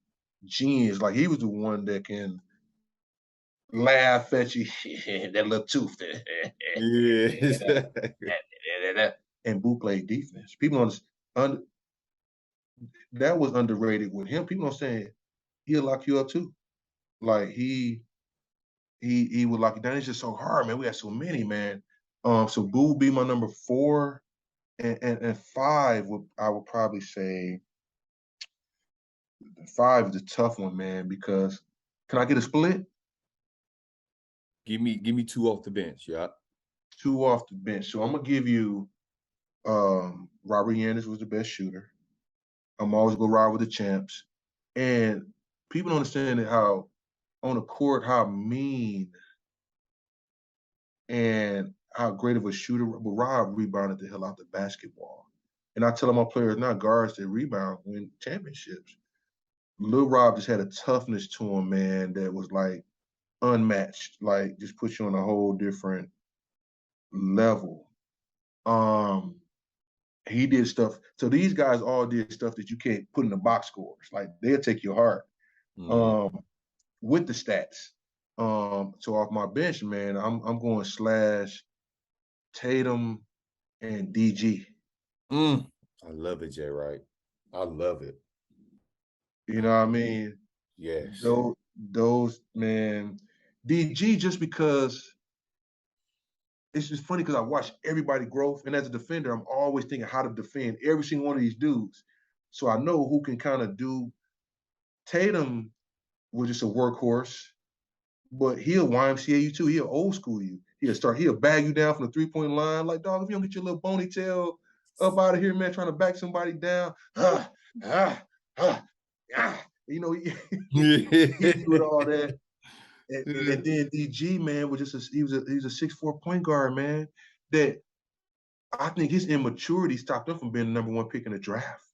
genius. Like he was the one that can laugh at you, that little tooth. Yeah. And Boo played defense. People that was underrated with him. People don't say he'll lock you up too. Like he would lock you down. It's just so hard, man. We had so many, man. So Boo would be my number 4, and 5 I would probably say 5 is a tough one, man. Because can I get a split? Give me 2 off the bench, yeah. 2 off the bench. So I'm gonna give you Robert Yannis was the best shooter. I'm always gonna ride with the champs. And people don't understand how on the court how mean and how great of a shooter. But Rob rebounded the hell out the basketball. And I tell my players, not guards, that rebound win championships. Lil Rob just had a toughness to him, man, that was like unmatched. Like just puts you on a whole different level. Um, he did stuff. So these guys all did stuff that you can't put in the box scores. Like they'll take your heart. With the stats. So off my bench, man, I'm going Slash, Tatum, and DG. I love it, Jay Wright. I love it. You know what I mean? Yes. Those man, DG, just because it's just funny because I watch everybody growth, and as a defender, I'm always thinking how to defend every single one of these dudes. So I know who can kind of do. Tatum was just a workhorse, but he'll YMCA you too. He'll old school you. He'll bag you down from the 3-point line. Like, dog, if you don't get your little bony tail up out of here, man, trying to back somebody down. You know, he did all that. And then DG, man, was just he was a 6'4" point guard, man. That I think his immaturity stopped him from being the number 1 pick in the draft.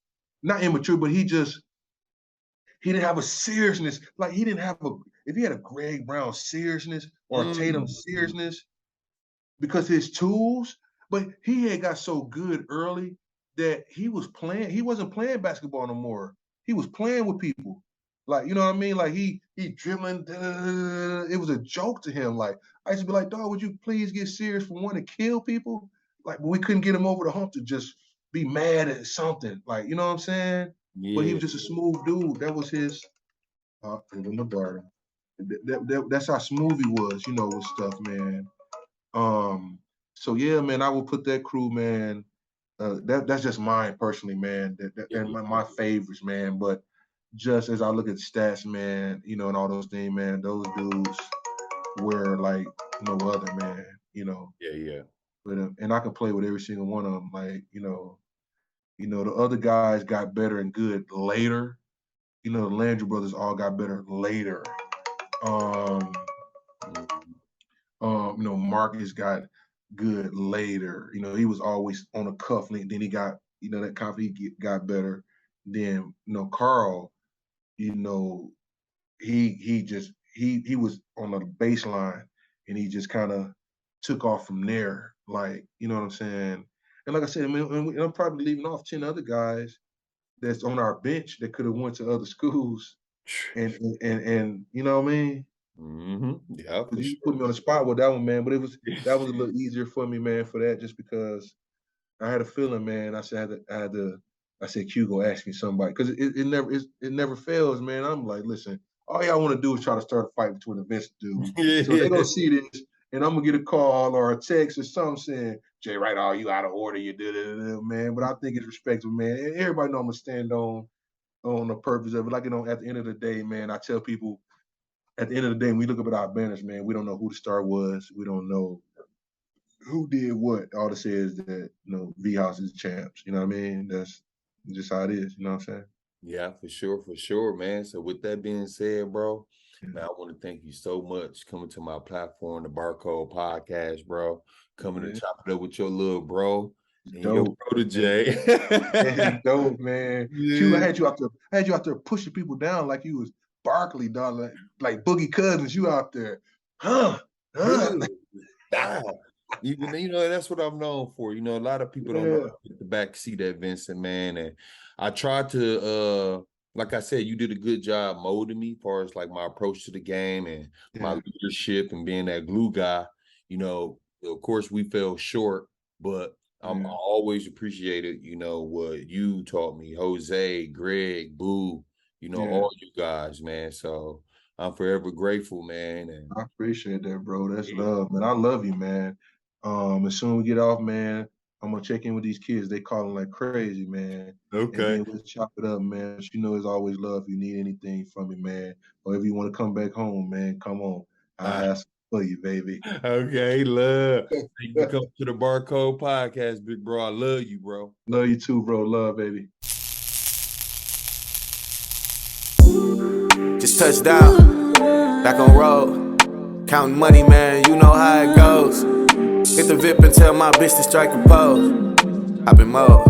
Not immature, but he didn't have a seriousness. Like he didn't have if he had a Greg Brown seriousness or a Tatum seriousness, because his tools, but he had got so good early that he wasn't playing basketball no more. He was playing with people. Like, you know what I mean? Like he dribbling, it was a joke to him. Like, I used to be like, dog, would you please get serious for wanting to kill people? Like, we couldn't get him over the hump to just be mad at something. Like, you know what I'm saying? Yeah. But he was just a smooth dude. That was his that's how smooth he was, you know, with stuff, man. So yeah, man, I will put that crew, man. That's just mine personally, man. They're my favorites, man. But just as I look at stats, man, you know, and all those things, man, those dudes were like no other, man. You know. Yeah. But and I can play with every single one of them. Like, you know, the other guys got better and good later. You know, the Landry brothers all got better later. You know, Marcus got good later. You know, he was always on a cuff link. Then he got, you know, that confidence, he got better. Then, you know, Carl, you know, he was on the baseline and he just kind of took off from there. Like, you know what I'm saying? And like I said, I mean, I'm probably leaving off 10 other guys that's on our bench that could have went to other schools. And you know what I mean? Mm-hmm. Yeah, for you put me on the spot with that one, man. But that was a little easier for me, man, for that, just because I had a feeling, man. I said Q go ask me somebody, because it never fails, man. I'm like, listen, all y'all want to do is try to start a fight between the Vincent dudes. So they're gonna see this, and I'm gonna get a call or a text or something saying, Jay Wright, oh, you out of order, you did it, man. But I think it's respectful, man. And everybody know I'm gonna stand on the purpose of it. Like, you know, at the end of the day, man, I tell people, at the end of the day, when we look up at our banners, man, we don't know who the star was. We don't know who did what. All it says is that, you know, V-House is champs. You know what I mean? That's just how it is. You know what I'm saying? Yeah, for sure, man. So with that being said, bro, man, I want to thank you so much coming to my platform, the Barcode Podcast, bro. Coming to chop it up with your little bro and your protege. It's dope, man. Q, I had you out there pushing people down like you was Barkley, dog, like Boogie Cousins. You out there, You know, that's what I'm known for. You know, a lot of people don't know the back seat at Vincent, man. And I tried to, like I said, you did a good job molding me as far as like my approach to the game and my leadership and being that glue guy. You know, of course we fell short, but I always appreciated, you know, what you taught me, Jose, Greg, Boo, you know, all you guys, man. So I'm forever grateful, man. And I appreciate that, bro. That's love, man. I love you, man. As soon as we get off, man, I'm gonna check in with these kids. They calling like crazy, man. Okay. And then we'll chop it up, man. But you know, it's always love. If you need anything from me, man, or if you want to come back home, man, come on. I have some for you, baby. Okay, love. Thank you for coming to the Barcode Podcast, big bro. I love you, bro. Love you too, bro. Love, baby. Just touched down, back on road, counting money, man. You know how it goes. Hit the VIP and tell my bitch to strike a pose. Hop in mode.